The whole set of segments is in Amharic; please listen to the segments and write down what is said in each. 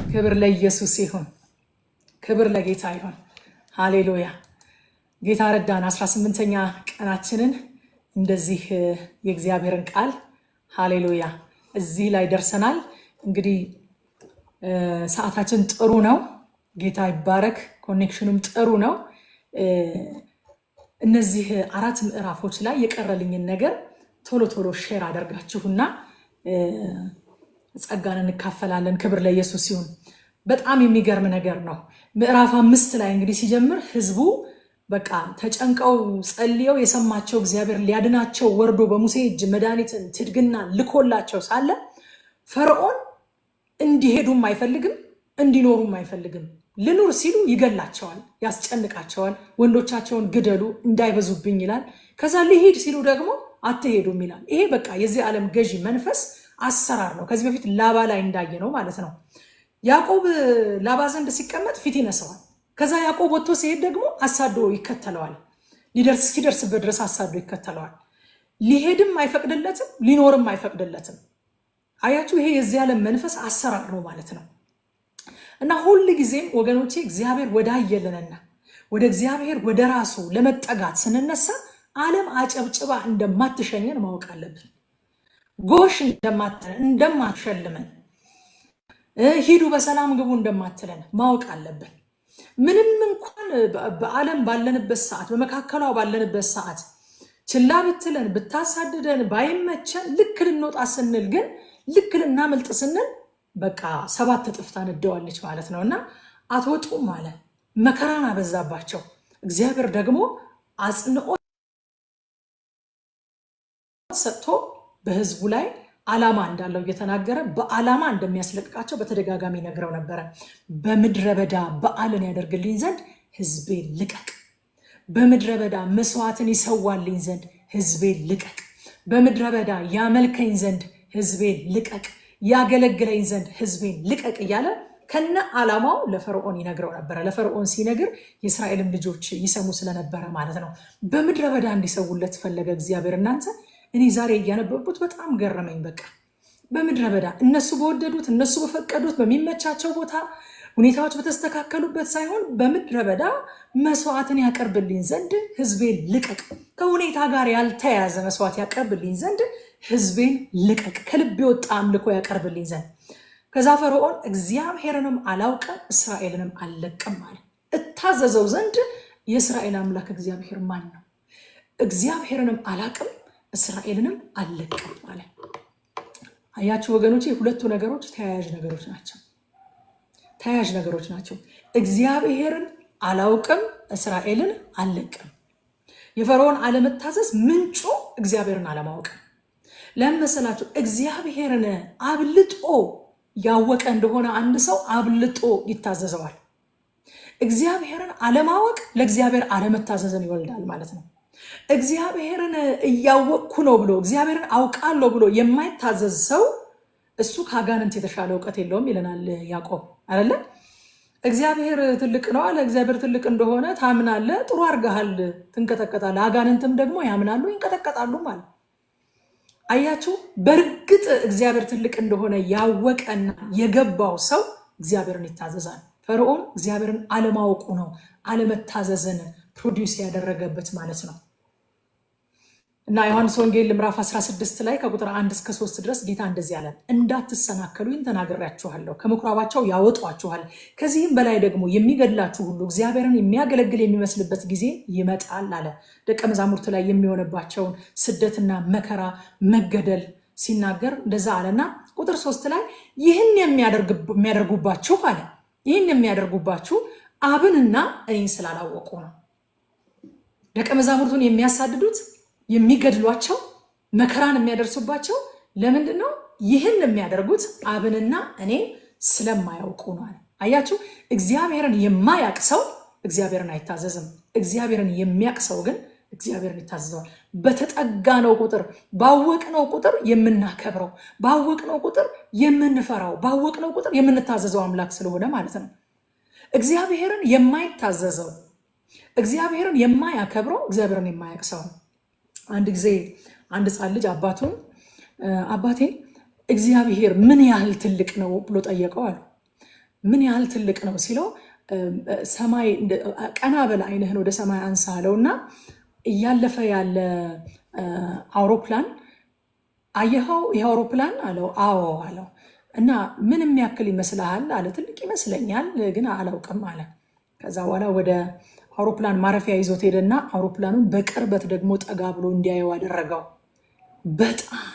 ክብር ለኢየሱስ ይሁን። ክብር ለጌታ ይሁን። ሃሌሉያ። ጌታ ረዳን 18ኛ ቀናችንን እንደዚህ የእግዚአብሔርን ቃል ሃሌሉያ እዚህ ላይ ደርሰናል። እንግዲህ ሰዓታችን ጥሩ ነው። ጌታ ይባረክ። ኮኔክሽኑም ጥሩ ነው። እነዚህ 4 ምዕራፎች ላይ የቀረልኝን ነገር ቶሎ ቶሎ ሼር አደርጋችሁና ጸጋን እንካፈላለን። ክብር ለኢየሱስ ይሁን። በጣም የሚገርም ነገር ነው። ምዕራፍ 5 ላይ እንግዲህ ሲጀምር ህዝቡ በቃ ተጨንቀው ጸልየው የሰማቸው እግዚአብሔር ሊያድናቸው ወርዶ በሙሴ እጅ መድኃኒትን ትድግና ልኮላቸው ሳለ ፈርዖን እንዲሄዱም አይፈልግም፣ እንዲኖሩም አይፈልግም። ልኑር ሲሉ ይገላቸዋል፣ ያስጨንቃቸዋል። ወንዶቻቸውን ግደሉ እንዳይበዙብኝ ይላል። ከዛ ሊሄድ ሲሉ ደግሞ አትሄዱም ይላል። ይሄ በቃ የዚህ ዓለም ገዢ መንፈስ አሰራር ነው። ከዚህ በፊት ላባ ላይ እንዳየ ነው ማለት ነው። ያዕቆብ ላባ ዘንድ ሲቀመጥ ፊት ይነሳዋል። ከዛ ያዕቆብ ወጥቶ ሲሄድ ደግሞ አሳዶ ይከተለዋል። እስኪደርስበት ድረስ አሳዶ ይከተለዋል። ሊሄድም አይፈቅድለትም፣ ሊኖርም አይፈቅድለትም። አያችሁ፣ ይሄ የዚህ ዓለም መንፈስ አሰራር ነው ማለት ነው። እና ሁል ጊዜም ወገኖቼ እግዚአብሔር ወዳየልንና ወደ እግዚአብሔር ወደ ራሱ ለመጠጋት ስንነሳ ዓለም አጨብጭባ እንደማትሸኘን ማወቅ አለብን። ጎሽ እንደማትሸልመን፣ ሂዱ በሰላም ግቡ እንደማትለን ማወቅ አለብን። ምንም እንኳን በዓለም ባለንበት ሰዓት፣ በመካከሏ ባለንበት ሰዓት ችላ ብትለን ብታሳድደን ባይመቸን ልክ ልንወጣ ስንል ግን ልክ ልናመልጥ ስንል በቃ 7 እጥፍ ታነደዋለች ማለት ነው። እና አትወጡም አለ። መከራን አበዛባቸው። እግዚአብሔር ደግሞ አጽንኦት ሰጥቶ በህዝቡ ላይ ዓላማ እንዳለው እየተናገረ በዓላማ እንደሚያስለቅቃቸው በተደጋጋሚ ነግረው ነበረ። በምድረ በዳ በዓልን ያደርግልኝ ዘንድ ህዝቤን ልቀቅ፣ በምድረ በዳ መስዋዕትን ይሰዋልኝ ዘንድ ህዝቤን ልቀቅ፣ በምድረ በዳ ያመልከኝ ዘንድ ህዝቤን ልቀቅ፣ ያገለግለኝ ዘንድ ህዝቤን ልቀቅ እያለ ከነ ዓላማው ለፈርዖን ይነግረው ነበረ። ለፈርዖን ሲነግር የእስራኤልን ልጆች ይሰሙ ስለነበረ ማለት ነው። በምድረ በዳ እንዲሰውለት ፈለገ እግዚአብሔር። እናንተ እኔ ዛሬ እያነበብኩት በጣም ገረመኝ። በቃ በምድረ በዳ እነሱ በወደዱት እነሱ በፈቀዱት በሚመቻቸው ቦታ ሁኔታዎች በተስተካከሉበት ሳይሆን በምድረ በዳ መስዋዕትን ያቀርብልኝ ዘንድ ህዝቤን ልቀቅ፣ ከሁኔታ ጋር ያልተያያዘ መስዋዕት ያቀርብልኝ ዘንድ ህዝቤን ልቀቅ፣ ከልብ የወጣ አምልኮ ያቀርብልኝ ዘንድ። ከዛ ፈርዖን እግዚአብሔርንም አላውቅም እስራኤልንም አልለቅም አለ። እታዘዘው ዘንድ የእስራኤል አምላክ እግዚአብሔር ማን ነው? እግዚአብሔርንም አላውቅም እስራኤልንም አልለቅም አለ። አያችሁ ወገኖቼ፣ ሁለቱ ነገሮች ተያያዥ ነገሮች ናቸው። እግዚአብሔርን አላውቅም እስራኤልን አልለቅም። የፈርዖን አለመታዘዝ ምንጩ እግዚአብሔርን አለማወቅ። ለምን መሰላችሁ? እግዚአብሔርን አብልጦ ያወቀ እንደሆነ አንድ ሰው አብልጦ ይታዘዘዋል። እግዚአብሔርን አለማወቅ ለእግዚአብሔር አለመታዘዝን ይወልዳል ማለት ነው። እግዚአብሔርን እያወቅኩ ነው ብሎ እግዚአብሔርን አውቃለሁ ብሎ የማይታዘዝ ሰው እሱ ከአጋንንት የተሻለ እውቀት የለውም ይለናል ያዕቆብ አይደለ? እግዚአብሔር ትልቅ ነው አለ። እግዚአብሔር ትልቅ እንደሆነ ታምናለህ፣ ጥሩ አድርገሃል፣ ትንቀጠቀጣለህ። አጋንንትም ደግሞ ያምናሉ፣ ይንቀጠቀጣሉ ማለት። አያችሁ፣ በእርግጥ እግዚአብሔር ትልቅ እንደሆነ ያወቀና የገባው ሰው እግዚአብሔርን ይታዘዛል። ፈርዖን እግዚአብሔርን አለማወቁ ነው አለመታዘዝን ፕሮዲውስ ያደረገበት ማለት ነው። እና ዮሐንስ ወንጌል ምዕራፍ 16 ላይ ከቁጥር 1 እስከ 3 ድረስ ጌታ እንደዚህ አለ፣ እንዳትሰናከሉኝ ተናግሬያችኋለሁ፣ ከምኩራባቸው ያወጧችኋል፣ ከዚህም በላይ ደግሞ የሚገድላችሁ ሁሉ እግዚአብሔርን የሚያገለግል የሚመስልበት ጊዜ ይመጣል አለ። ደቀ መዛሙርት ላይ የሚሆንባቸውን ስደትና መከራ መገደል ሲናገር እንደዛ አለና ቁጥር 3 ላይ ይህን የሚያደርጉባችሁ አለ፣ ይህን የሚያደርጉባችሁ አብንና እኔን ስላላወቁ ነው። ደቀ መዛሙርቱን የሚያሳድዱት የሚገድሏቸው መከራን የሚያደርሱባቸው ለምንድን ነው? ይህን የሚያደርጉት አብንና እኔን ስለማያውቁ ነው። አያችሁ፣ እግዚአብሔርን የማያውቅ ሰው እግዚአብሔርን አይታዘዝም። እግዚአብሔርን የሚያውቅ ሰው ግን እግዚአብሔርን ይታዘዘዋል። በተጠጋነው ቁጥር ባወቅነው ቁጥር የምናከብረው፣ ባወቅነው ቁጥር የምንፈራው፣ ባወቅነው ቁጥር የምንታዘዘው አምላክ ስለሆነ ማለት ነው። እግዚአብሔርን የማይታዘዘው እግዚአብሔርን የማያከብረው እግዚአብሔርን የማያውቅ ሰው ነው። አንድ ጊዜ አንድ ሕፃን ልጅ አባቱን አባቴ እግዚአብሔር ምን ያህል ትልቅ ነው ብሎ ጠየቀው አሉ። ምን ያህል ትልቅ ነው ሲለው ሰማይ ቀና በል ዓይንህን ወደ ሰማይ አንሳ አለውና እያለፈ ያለ አውሮፕላን አየኸው ይሄ አውሮፕላን አለው። አዎ አለው። እና ምን የሚያክል ይመስልሃል አለ። ትልቅ ይመስለኛል ግን አላውቅም አለ። ከዛ በኋላ ወደ አውሮፕላን ማረፊያ ይዞት ሄደና አውሮፕላኑን በቅርበት ደግሞ ጠጋ ብሎ እንዲያየው አደረገው። በጣም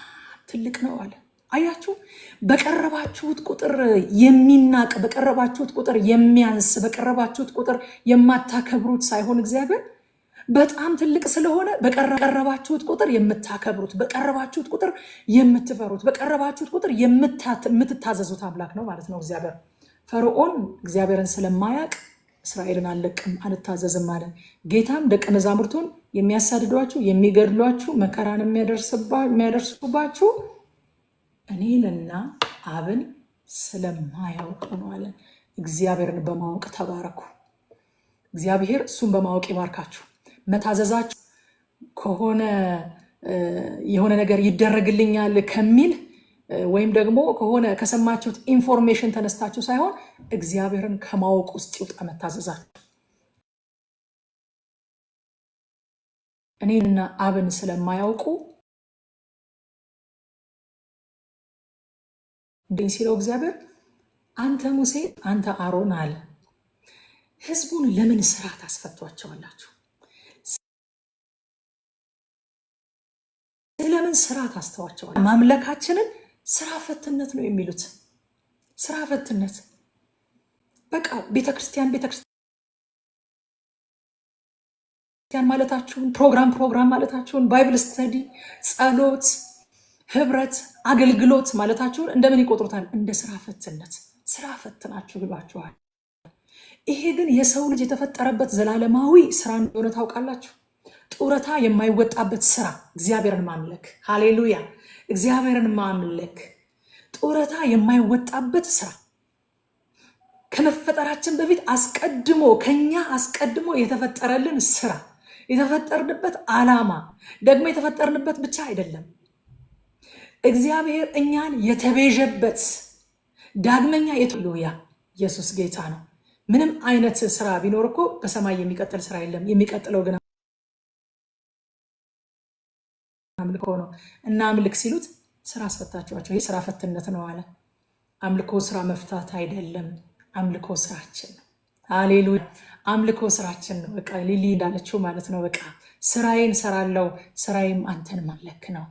ትልቅ ነው አለ። አያችሁ፣ በቀረባችሁት ቁጥር የሚናቅ፣ በቀረባችሁት ቁጥር የሚያንስ፣ በቀረባችሁት ቁጥር የማታከብሩት ሳይሆን እግዚአብሔር በጣም ትልቅ ስለሆነ በቀረባችሁት ቁጥር የምታከብሩት፣ በቀረባችሁት ቁጥር የምትፈሩት፣ በቀረባችሁት ቁጥር የምትታዘዙት አምላክ ነው ማለት ነው እግዚአብሔር። ፈርዖን እግዚአብሔርን ስለማያውቅ እስራኤልን አልለቅም አልታዘዝም አለ። ጌታም ደቀ መዛሙርቱን የሚያሳድዷችሁ፣ የሚገድሏችሁ፣ መከራን የሚያደርሱባችሁ እኔንና አብን ስለማያውቁ ነው አለ። እግዚአብሔርን በማወቅ ተባረኩ። እግዚአብሔር እሱን በማወቅ ይባርካችሁ። መታዘዛችሁ ከሆነ የሆነ ነገር ይደረግልኛል ከሚል ወይም ደግሞ ከሆነ ከሰማችሁት ኢንፎርሜሽን ተነስታችሁ ሳይሆን እግዚአብሔርን ከማወቅ ውስጥ ይውጣ መታዘዛችሁ። እኔንና አብን ስለማያውቁ እንዲህ ሲለው እግዚአብሔር አንተ ሙሴ አንተ አሮን አለ ህዝቡን ለምን ስራ ታስፈቷቸዋላችሁ? ለምን ስራ ታስተዋቸዋል? ማምለካችንን ስራ ፈትነት ነው የሚሉት። ስራ ፈትነት በቃ ቤተክርስቲያን ማለታችሁን፣ ፕሮግራም ማለታችሁን፣ ባይብል ስተዲ፣ ጸሎት፣ ህብረት፣ አገልግሎት ማለታችሁን እንደምን ይቆጥሩታል? እንደ ስራ ፈትነት። ስራ ፈትናችሁ ብሏችኋል። ይሄ ግን የሰው ልጅ የተፈጠረበት ዘላለማዊ ስራ እንደሆነ ታውቃላችሁ። ጡረታ የማይወጣበት ስራ እግዚአብሔርን ማምለክ። ሃሌሉያ! እግዚአብሔርን ማምለክ ጡረታ የማይወጣበት ስራ፣ ከመፈጠራችን በፊት ከኛ አስቀድሞ የተፈጠረልን ስራ፣ የተፈጠርንበት ዓላማ ደግሞ የተፈጠርንበት ብቻ አይደለም፣ እግዚአብሔር እኛን የተቤዠበት ዳግመኛ ሃሌሉያ! ኢየሱስ ጌታ ነው። ምንም አይነት ስራ ቢኖር እኮ በሰማይ የሚቀጥል ስራ የለም። የሚቀጥለው ግን አምልኮ ነው። እና አምልክ ሲሉት ስራ አስፈታችኋቸው። ይህ ስራ ፈትነት ነው አለ። አምልኮ ስራ መፍታት አይደለም። አምልኮ ስራችን ነው። ሃሌሉያ! አምልኮ ስራችን ነው። በቃ ሊሊ እንዳለችው ማለት ነው። በቃ ስራዬን ሰራለው፣ ስራዬም አንተን ማምለክ ነው።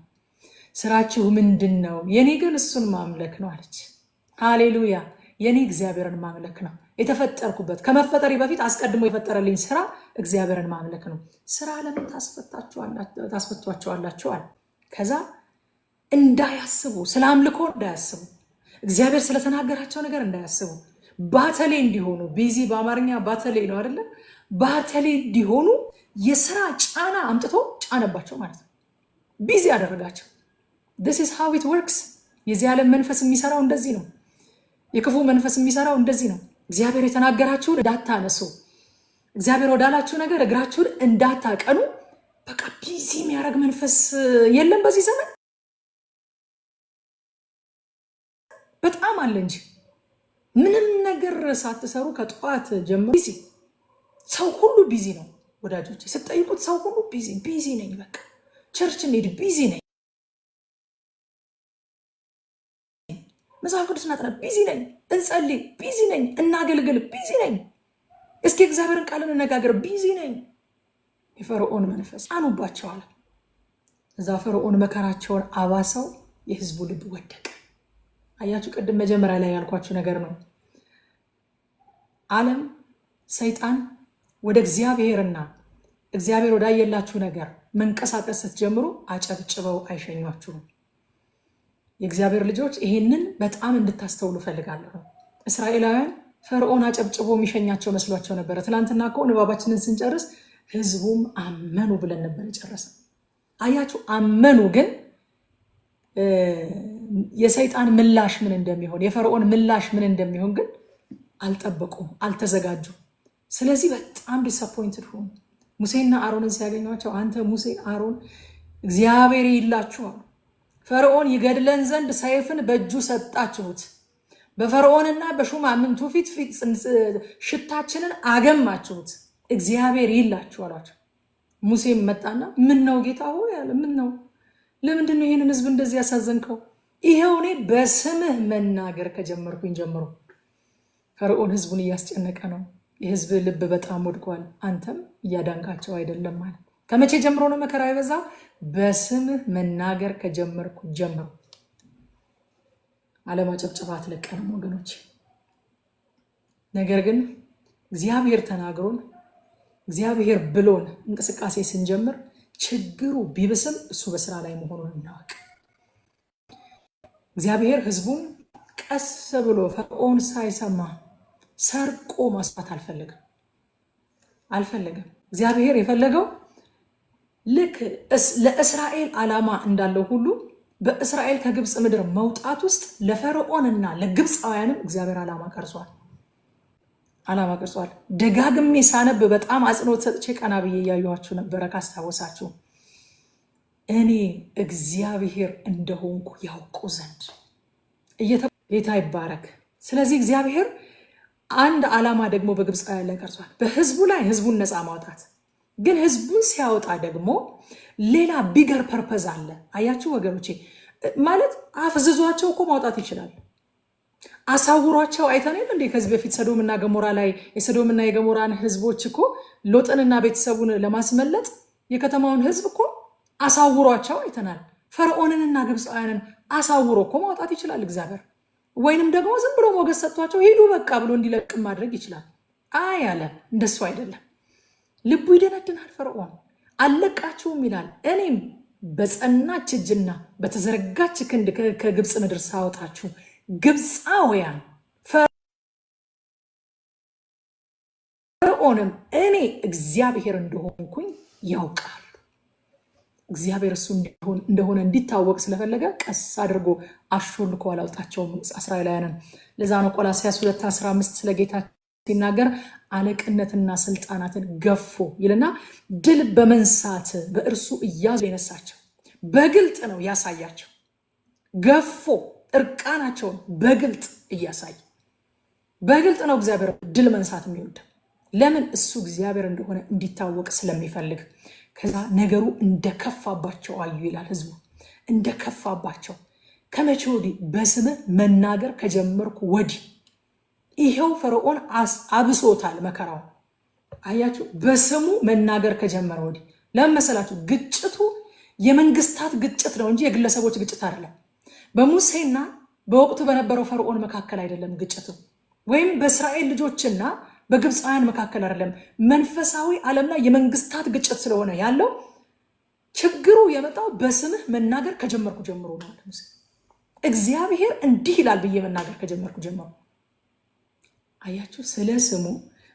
ስራችሁ ምንድን ነው? የኔ ግን እሱን ማምለክ ነው አለች። ሃሌሉያ! የኔ እግዚአብሔርን ማምለክ ነው። የተፈጠርኩበት ከመፈጠሪ በፊት አስቀድሞ የፈጠረልኝ ስራ እግዚአብሔርን ማምለክ ነው። ስራ ለምን ታስፈቷቸዋላችኋል? ከዛ እንዳያስቡ፣ ስለ አምልኮ እንዳያስቡ፣ እግዚአብሔር ስለተናገራቸው ነገር እንዳያስቡ፣ ባተሌ እንዲሆኑ፣ ቢዚ በአማርኛ ባተሌ ነው አይደለ? ባተሌ እንዲሆኑ የስራ ጫና አምጥቶ ጫነባቸው ማለት ነው። ቢዚ ያደረጋቸው። this is how it works። የዚህ ዓለም መንፈስ የሚሰራው እንደዚህ ነው። የክፉ መንፈስ የሚሰራው እንደዚህ ነው። እግዚአብሔር የተናገራችሁን እንዳታነሱ፣ እግዚአብሔር ወዳላችሁ ነገር እግራችሁን እንዳታቀኑ በቃ ቢዚ የሚያደርግ መንፈስ የለም በዚህ ዘመን? በጣም አለ እንጂ ምንም ነገር ሳትሰሩ ከጠዋት ጀምሮ ቢዚ። ሰው ሁሉ ቢዚ ነው ወዳጆች። ስትጠይቁት ሰው ሁሉ ቢዚ ነኝ፣ በቃ ቸርች እንሂድ ቢዚ ነኝ፣ መጽሐፍ ቅዱስ እናጥና ቢዚ ነኝ፣ እንጸልይ ቢዚ ነኝ፣ እናገልግል ቢዚ ነኝ፣ እስኪ እግዚአብሔርን ቃል እንነጋገር ቢዚ ነኝ። የፈርዖን መንፈስ አኑባቸዋል። እዛ ፈርዖን መከራቸውን አባሰው፣ የህዝቡ ልብ ወደቀ። አያችሁ፣ ቅድም መጀመሪያ ላይ ያልኳችሁ ነገር ነው። ዓለም ሰይጣን ወደ እግዚአብሔርና እግዚአብሔር ወዳየላችሁ ነገር መንቀሳቀስ ስትጀምሩ አጨብጭበው አይሸኟችሁም። የእግዚአብሔር ልጆች ይሄንን በጣም እንድታስተውሉ ፈልጋለሁ። እስራኤላውያን ፈርዖን አጨብጭቦ የሚሸኛቸው መስሏቸው ነበረ። ትናንትና እኮ ንባባችንን ስንጨርስ ህዝቡም አመኑ ብለን ነበር የጨረሰ። አያችሁ፣ አመኑ። ግን የሰይጣን ምላሽ ምን እንደሚሆን፣ የፈርዖን ምላሽ ምን እንደሚሆን ግን አልጠበቁም፣ አልተዘጋጁም። ስለዚህ በጣም ዲስአፖይንትድ ሆኑ። ሙሴና አሮንን ሲያገኟቸው አንተ ሙሴ አሮን እግዚአብሔር ይላችኋል፣ ፈርዖን ይገድለን ዘንድ ሰይፍን በእጁ ሰጣችሁት፣ በፈርዖንና በሹማምንቱ ፊት ሽታችንን አገማችሁት፣ እግዚአብሔር ይላችሁ አሏቸው። ሙሴም መጣና ምን ነው ጌታ ሆይ አለ። ምን ነው? ለምንድን ነው ይህንን ህዝብ እንደዚህ ያሳዘንከው? ይሄው እኔ በስምህ መናገር ከጀመርኩኝ ጀምሮ ፈርዖን ህዝቡን እያስጨነቀ ነው። የህዝብ ልብ በጣም ወድቋል፣ አንተም እያዳንካቸው አይደለም ማለት። ከመቼ ጀምሮ ነው መከራ የበዛው? በስምህ መናገር ከጀመርኩ ጀምሮ። አለማጨብጨባ አትለቀንም ወገኖች። ነገር ግን እግዚአብሔር ተናግሮን እግዚአብሔር ብሎን እንቅስቃሴ ስንጀምር ችግሩ ቢብስም እሱ በስራ ላይ መሆኑን እናወቅ። እግዚአብሔር ህዝቡን ቀስ ብሎ ፈርዖን ሳይሰማ ሰርቆ ማስፋት አልፈለገም። እግዚአብሔር የፈለገው ልክ ለእስራኤል ዓላማ እንዳለው ሁሉ በእስራኤል ከግብፅ ምድር መውጣት ውስጥ ለፈርዖንና ለግብፃውያንም እግዚአብሔር ዓላማ ቀርጿል። ደጋግሜ ሳነብ በጣም አጽንኦት ሰጥቼ ቀና ብዬ እያየኋችሁ ነበረ። ካስታወሳችሁ እኔ እግዚአብሔር እንደሆንኩ ያውቁ ዘንድ ጌታ ይባረክ። ስለዚህ እግዚአብሔር አንድ ዓላማ ደግሞ በግብፃውያን ላይ ቀርጿል፣ በህዝቡ ላይ ህዝቡን ነፃ ማውጣት። ግን ህዝቡን ሲያወጣ ደግሞ ሌላ ቢገር ፐርፐዝ አለ። አያችሁ ወገኖቼ፣ ማለት አፍዝዟቸው እኮ ማውጣት ይችላል። አሳውሯቸው አይተናል እንዴ? ከዚህ በፊት ሰዶምና ገሞራ ላይ የሰዶምና የገሞራን ህዝቦች እኮ ሎጥንና ቤተሰቡን ለማስመለጥ የከተማውን ህዝብ እኮ አሳውሯቸው አይተናል። ፈርዖንንና ግብፃውያንን አሳውሮ እኮ ማውጣት ይችላል እግዚአብሔር። ወይንም ደግሞ ዝም ብሎ ሞገስ ሰጥቷቸው ሄዱ በቃ ብሎ እንዲለቅም ማድረግ ይችላል። አይ አለ፣ እንደሱ አይደለም። ልቡ ይደነድናል። ፈርዖን አለቃችሁም ይላል፣ እኔም በጸናች እጅና በተዘረጋች ክንድ ከግብፅ ምድር ሳወጣችሁ ግብፃውያን ፈርዖንም እኔ እግዚአብሔር እንደሆንኩኝ ያውቃሉ። እግዚአብሔር እሱ እንደሆነ እንዲታወቅ ስለፈለገ ቀስ አድርጎ አሾልኮ አላውጣቸውም እስራኤላውያንን። ለዛ ነው ቆላስይስ 2:15 ስለ ጌታ ሲናገር አለቅነትና ስልጣናትን ገፎ ይልና ድል በመንሳት በእርሱ እያዙ የነሳቸው በግልጥ ነው ያሳያቸው። ገፎ እርቃናቸውን በግልጥ እያሳየ በግልጥ ነው እግዚአብሔር ድል መንሳት የሚወድ። ለምን? እሱ እግዚአብሔር እንደሆነ እንዲታወቅ ስለሚፈልግ። ከዛ ነገሩ እንደከፋባቸው አዩ ይላል። ህዝቡ እንደከፋባቸው ከመቼ ወዲህ? በስምህ መናገር ከጀመርኩ ወዲህ። ይሄው ፈርዖን አብሶታል መከራው። አያችሁ፣ በስሙ መናገር ከጀመረ ወዲህ። ለምን መሰላችሁ? ግጭቱ የመንግስታት ግጭት ነው እንጂ የግለሰቦች ግጭት አይደለም። በሙሴና በወቅቱ በነበረው ፈርዖን መካከል አይደለም ግጭቱ፣ ወይም በእስራኤል ልጆችና በግብፃውያን መካከል አይደለም። መንፈሳዊ ዓለም ላይ የመንግስታት ግጭት ስለሆነ ያለው ችግሩ የመጣው በስምህ መናገር ከጀመርኩ ጀምሮ ነው። እግዚአብሔር እንዲህ ይላል ብዬ መናገር ከጀመርኩ ጀምሮ። አያችሁ፣ ስለ ስሙ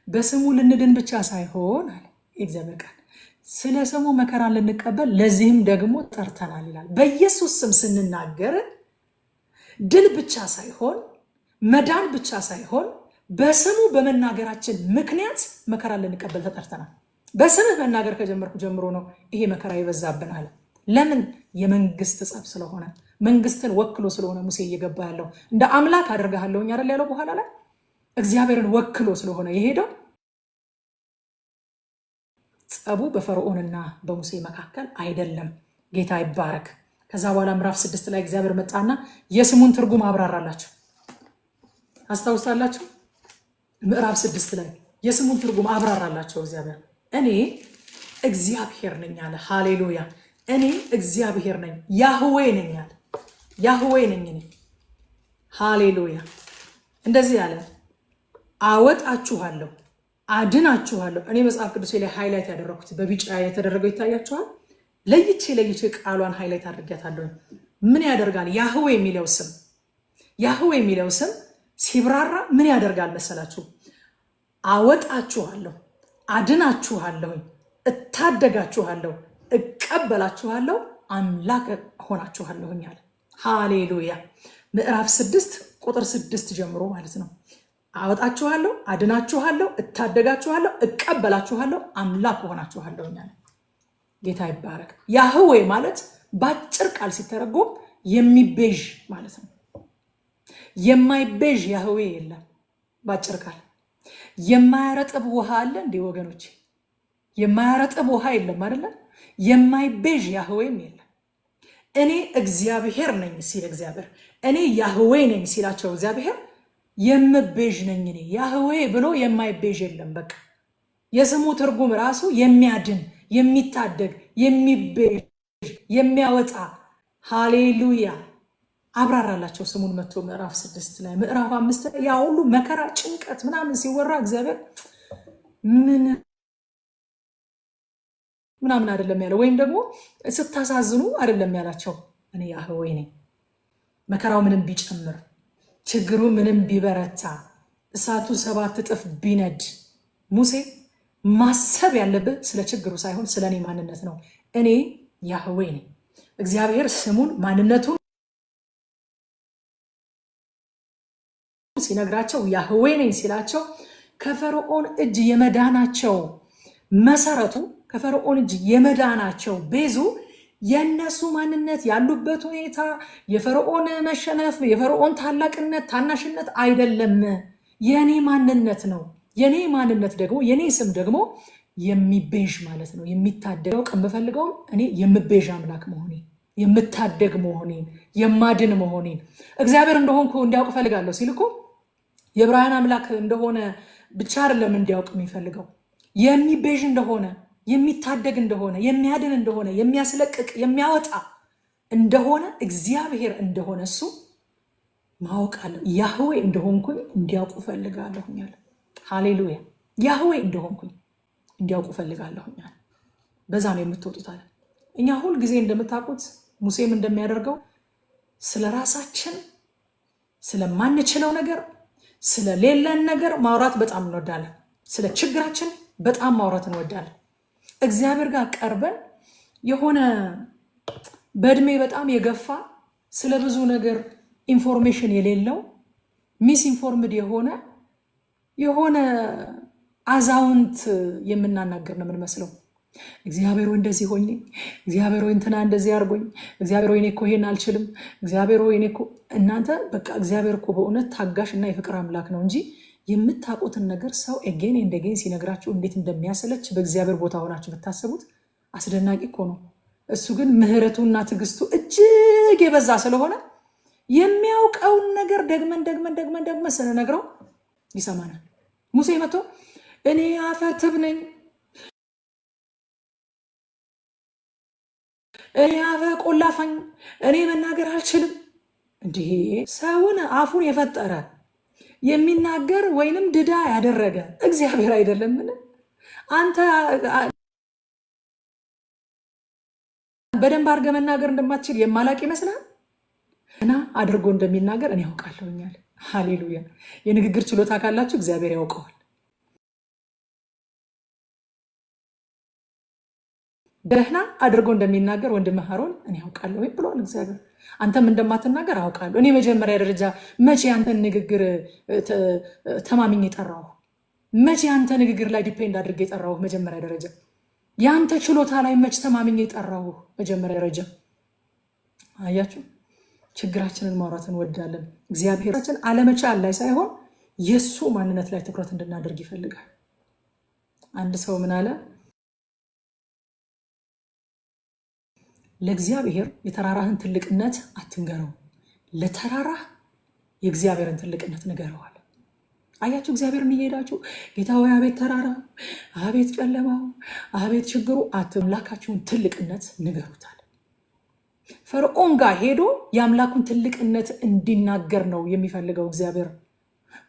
በስሙ ልንድን ብቻ ሳይሆን አለ የእግዚአብሔር ቃል፣ ስለ ስሙ መከራን ልንቀበል ለዚህም ደግሞ ጠርተናል ይላል። በኢየሱስ ስም ስንናገር ድል ብቻ ሳይሆን መዳን ብቻ ሳይሆን በስሙ በመናገራችን ምክንያት መከራን ልንቀበል ተጠርተናል። በስምህ መናገር ከጀመርኩ ጀምሮ ነው ይሄ መከራ ይበዛብናል። ለምን? የመንግስት ጸብ ስለሆነ፣ መንግስትን ወክሎ ስለሆነ ሙሴ እየገባ ያለው እንደ አምላክ አደርግሃለሁኝ አይደል ያለው። በኋላ ላይ እግዚአብሔርን ወክሎ ስለሆነ የሄደው ጸቡ በፈርዖንና በሙሴ መካከል አይደለም። ጌታ ይባረክ። ከዛ በኋላ ምዕራፍ 6 ላይ እግዚአብሔር መጣና የስሙን ትርጉም አብራራላችሁ። አስታውሳላችሁ? ምዕራፍ 6 ላይ የስሙን ትርጉም አብራራላቸው እግዚአብሔር። እኔ እግዚአብሔር ነኝ አለ። ሃሌሉያ! እኔ እግዚአብሔር ነኝ፣ ያህዌ ነኝ አለ። ያህዌ ነኝ እኔ። ሃሌሉያ! እንደዚህ አለ፣ አወጣችኋለሁ፣ አድናችኋለሁ። እኔ መጽሐፍ ቅዱስ ላይ ሃይላይት ያደረኩት በቢጫ የተደረገው ይታያችኋል። ለይቼ ቃሏን ሃይላይት አድርጌታለሁ። ምን ያደርጋል? ያህዌ የሚለው ስም ሲብራራ ምን ያደርጋል መሰላችሁ? አወጣችኋለሁ፣ አድናችኋለሁ፣ እታደጋችኋለሁ፣ እቀበላችኋለሁ፣ አምላክ ሆናችኋለሁኝ አለ። ሃሌሉያ! ምዕራፍ 6 ቁጥር 6 ጀምሮ ማለት ነው። አወጣችኋለሁ፣ አድናችኋለሁ፣ እታደጋችኋለሁ፣ እቀበላችኋለሁ፣ አምላክ ሆናችኋለሁኝ አለ። ጌታ ይባረክ። ያህዌ ማለት በአጭር ቃል ሲተረጎም የሚቤዥ ማለት ነው። የማይቤዥ ያህዌ የለም። ባጭር ቃል የማያረጥብ ውሃ አለ እንዴ ወገኖች? የማያረጥብ ውሃ የለም አይደለ? የማይቤዥ ያህዌም የለም። እኔ እግዚአብሔር ነኝ ሲል እግዚአብሔር፣ እኔ ያህዌ ነኝ ሲላቸው እግዚአብሔር የምቤዥ ነኝ እኔ ያህዌ ብሎ የማይቤዥ የለም። በቃ የስሙ ትርጉም ራሱ የሚያድን፣ የሚታደግ፣ የሚቤዥ፣ የሚያወጣ። ሃሌሉያ። አብራራላቸው ስሙን መጥቶ ምዕራፍ 6 ላይ ምዕራፍ 5 ላይ ያ ሁሉ መከራ ጭንቀት ምናምን ሲወራ እግዚአብሔር ምናምን አይደለም ያለው፣ ወይም ደግሞ ስታሳዝኑ አይደለም ያላቸው። እኔ ያህዌ ነኝ። መከራው ምንም ቢጨምር፣ ችግሩ ምንም ቢበረታ፣ እሳቱ 7 እጥፍ ቢነድ፣ ሙሴ ማሰብ ያለብህ ስለ ችግሩ ሳይሆን ስለ እኔ ማንነት ነው። እኔ ያህዌ ነኝ። እግዚአብሔር ስሙን ማንነቱን ሲነግራቸው ያህዌ ነኝ ሲላቸው ከፈርዖን እጅ የመዳናቸው መሰረቱ፣ ከፈርዖን እጅ የመዳናቸው ቤዙ የነሱ ማንነት፣ ያሉበት ሁኔታ፣ የፈርዖን መሸነፍ፣ የፈርዖን ታላቅነት፣ ታናሽነት አይደለም። የኔ ማንነት ነው። የኔ ማንነት ደግሞ የኔ ስም ደግሞ የሚቤዥ ማለት ነው። የሚታደገው ከምፈልገው እኔ የምቤዥ አምላክ መሆኔን፣ የምታደግ መሆኔን፣ የማድን መሆኔን እግዚአብሔር እንደሆንኩ እንዲያውቅ ፈልጋለሁ ሲል እኮ የዕብራውያን አምላክ እንደሆነ ብቻ አይደለም እንዲያውቅ የሚፈልገው፣ የሚቤዥ እንደሆነ፣ የሚታደግ እንደሆነ፣ የሚያድን እንደሆነ፣ የሚያስለቅቅ የሚያወጣ እንደሆነ እግዚአብሔር እንደሆነ እሱ ማወቅ አለ። ያህዌ እንደሆንኩኝ እንዲያውቁ ፈልጋለሁኛል። ሃሌሉያ። ያህዌ እንደሆንኩኝ እንዲያውቁ ፈልጋለሁኛል። በዛ ነው የምትወጡት አለ። እኛ ሁል ጊዜ እንደምታውቁት ሙሴም እንደሚያደርገው ስለ ራሳችን ስለማንችለው ነገር ስለሌለን ነገር ማውራት በጣም እንወዳለን። ስለ ችግራችን በጣም ማውራት እንወዳለን። እግዚአብሔር ጋር ቀርበን የሆነ በእድሜ በጣም የገፋ ስለ ብዙ ነገር ኢንፎርሜሽን የሌለው ሚስ ኢንፎርምድ የሆነ አዛውንት የምናናገር ነው የምንመስለው። እግዚአብሔር ሆይ እንደዚህ ሆኜ፣ እግዚአብሔር ሆይ እንትና እንደዚህ አድርጎኝ፣ እግዚአብሔር ሆይ እኔ እኮ ይሄን አልችልም፣ እግዚአብሔር ሆይ እኔ እኮ። እናንተ በቃ እግዚአብሔር እኮ በእውነት ታጋሽ እና የፍቅር አምላክ ነው እንጂ የምታውቁትን ነገር ሰው ኤጌን እንደጌን ሲነግራችሁ እንዴት እንደሚያሰለች በእግዚአብሔር ቦታ ሆናችሁ ብታስቡት አስደናቂ እኮ ነው። እሱ ግን ምሕረቱና ትዕግስቱ እጅግ የበዛ ስለሆነ የሚያውቀውን ነገር ደግመን ስንነግረው ይሰማናል። ሙሴ መጥቶ እኔ አፈ ትብ ነኝ፣ እኔ አፈ ቆላፋኝ፣ እኔ መናገር አልችልም። እንዲህ ሰውን አፉን የፈጠረ የሚናገር ወይንም ድዳ ያደረገ እግዚአብሔር አይደለምን? አንተ በደንብ አድርገህ መናገር እንደማትችል የማላቅ ይመስላል እና አድርጎ እንደሚናገር እኔ ያውቃለሁኛል። ሃሌሉያ። የንግግር ችሎታ ካላችሁ እግዚአብሔር ያውቀዋል። ደህና አድርጎ እንደሚናገር ወንድምህ አሮን እኔ ያውቃለሁ ብሏል እግዚአብሔር። አንተም እንደማትናገር አውቃለሁ። እኔ መጀመሪያ ደረጃ መቼ አንተን ንግግር ተማምኜ ጠራሁ? መቼ አንተ ንግግር ላይ ዲፔንድ አድርጌ ጠራሁ? መጀመሪያ ደረጃ የአንተ ችሎታ ላይ መቼ ተማምኜ ጠራሁ? መጀመሪያ ደረጃ። አያችሁ፣ ችግራችንን ማውራት እንወዳለን። እግዚአብሔራችን አለመቻል ላይ ሳይሆን የእሱ ማንነት ላይ ትኩረት እንድናደርግ ይፈልጋል። አንድ ሰው ምን አለ? ለእግዚአብሔር የተራራህን ትልቅነት አትንገረው፣ ለተራራህ የእግዚአብሔርን ትልቅነት ንገረዋል። አያችሁ፣ እግዚአብሔርን እየሄዳችሁ ጌታ ሆይ አቤት ተራራው፣ አቤት ጨለማው፣ አቤት ችግሩ፣ አምላካችሁን ትልቅነት ንገሩታል። ፈርዖን ጋር ሄዶ የአምላኩን ትልቅነት እንዲናገር ነው የሚፈልገው እግዚአብሔር።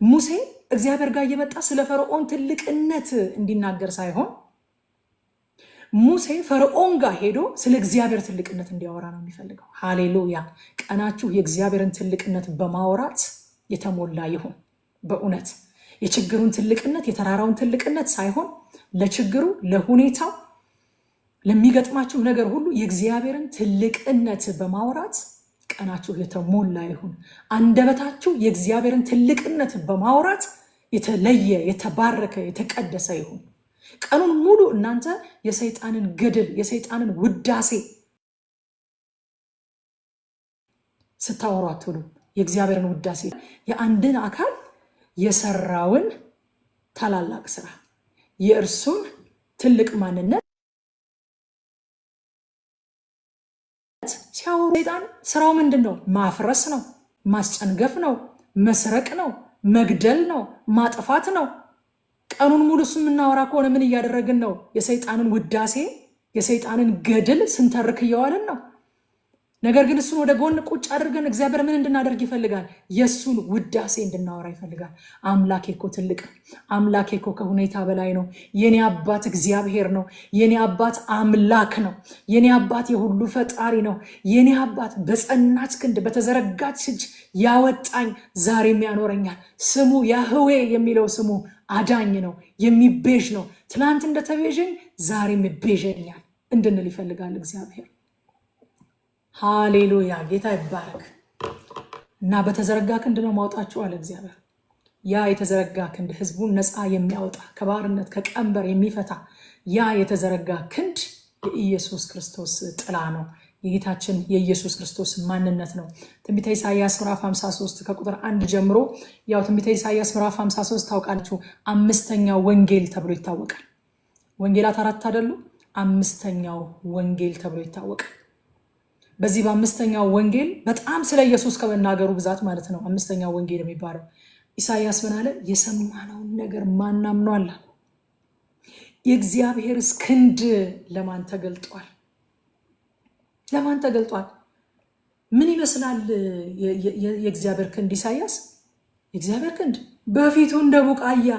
ሙሴ እግዚአብሔር ጋር እየመጣ ስለ ፈርዖን ትልቅነት እንዲናገር ሳይሆን ሙሴ ፈርዖን ጋር ሄዶ ስለ እግዚአብሔር ትልቅነት እንዲያወራ ነው የሚፈልገው። ሃሌሉያ። ቀናችሁ የእግዚአብሔርን ትልቅነት በማውራት የተሞላ ይሁን። በእውነት የችግሩን ትልቅነት የተራራውን ትልቅነት ሳይሆን ለችግሩ፣ ለሁኔታው፣ ለሚገጥማችሁ ነገር ሁሉ የእግዚአብሔርን ትልቅነት በማውራት ቀናችሁ የተሞላ ይሁን። አንደበታችሁ የእግዚአብሔርን ትልቅነት በማውራት የተለየ፣ የተባረከ፣ የተቀደሰ ይሁን። ቀኑን ሙሉ እናንተ የሰይጣንን ገድል የሰይጣንን ውዳሴ ስታወሩ አትውሉ። የእግዚአብሔርን ውዳሴ የአንድን አካል የሰራውን ታላላቅ ስራ የእርሱን ትልቅ ማንነት ሲያወሩ ሰይጣን ስራው ምንድነው? ማፍረስ ነው፣ ማስጨንገፍ ነው፣ መስረቅ ነው፣ መግደል ነው፣ ማጥፋት ነው። ቀኑን ሙሉ እሱ የምናወራ ከሆነ ምን እያደረግን ነው? የሰይጣንን ውዳሴ የሰይጣንን ገድል ስንተርክ እየዋልን ነው። ነገር ግን እሱን ወደ ጎን ቁጭ አድርገን እግዚአብሔር ምን እንድናደርግ ይፈልጋል? የእሱን ውዳሴ እንድናወራ ይፈልጋል። አምላኬ እኮ ትልቅ ነው። አምላኬ እኮ ከሁኔታ በላይ ነው። የኔ አባት እግዚአብሔር ነው። የኔ አባት አምላክ ነው። የኔ አባት የሁሉ ፈጣሪ ነው። የኔ አባት በጸናች ክንድ በተዘረጋች እጅ ያወጣኝ ዛሬም ያኖረኛል። ስሙ ያህዌ የሚለው ስሙ አዳኝ ነው፣ የሚቤዥ ነው። ትናንት እንደተቤዠኝ ዛሬም ይቤዠኛል እንድንል ይፈልጋል እግዚአብሔር። ሃሌሉያ፣ ጌታ ይባረክ። እና በተዘረጋ ክንድ ነው ማውጣችሁ አለ እግዚአብሔር። ያ የተዘረጋ ክንድ ህዝቡን ነፃ የሚያወጣ ከባርነት ከቀንበር የሚፈታ ያ የተዘረጋ ክንድ የኢየሱስ ክርስቶስ ጥላ ነው። የጌታችን የኢየሱስ ክርስቶስ ማንነት ነው። ትንቢተ ኢሳይያስ ምዕራፍ 53 ከቁጥር 1 ጀምሮ ያው ትንቢተ ኢሳይያስ ምዕራፍ 53 ታውቃላችሁ፣ አምስተኛው ወንጌል ተብሎ ይታወቃል። ወንጌላት 4 አይደሉ? አምስተኛው ወንጌል ተብሎ ይታወቃል። በዚህ በአምስተኛው ወንጌል በጣም ስለ ኢየሱስ ከመናገሩ ብዛት ማለት ነው አምስተኛው ወንጌል የሚባለው። ኢሳይያስ ምን አለ? የሰማነውን ነገር ማን አምኗል? የእግዚአብሔርስ ክንድ ለማን ተገልጧል? ለማን ተገልጧል? ምን ይመስላል የእግዚአብሔር ክንድ? ኢሳይያስ የእግዚአብሔር ክንድ በፊቱ እንደ ቡቃያ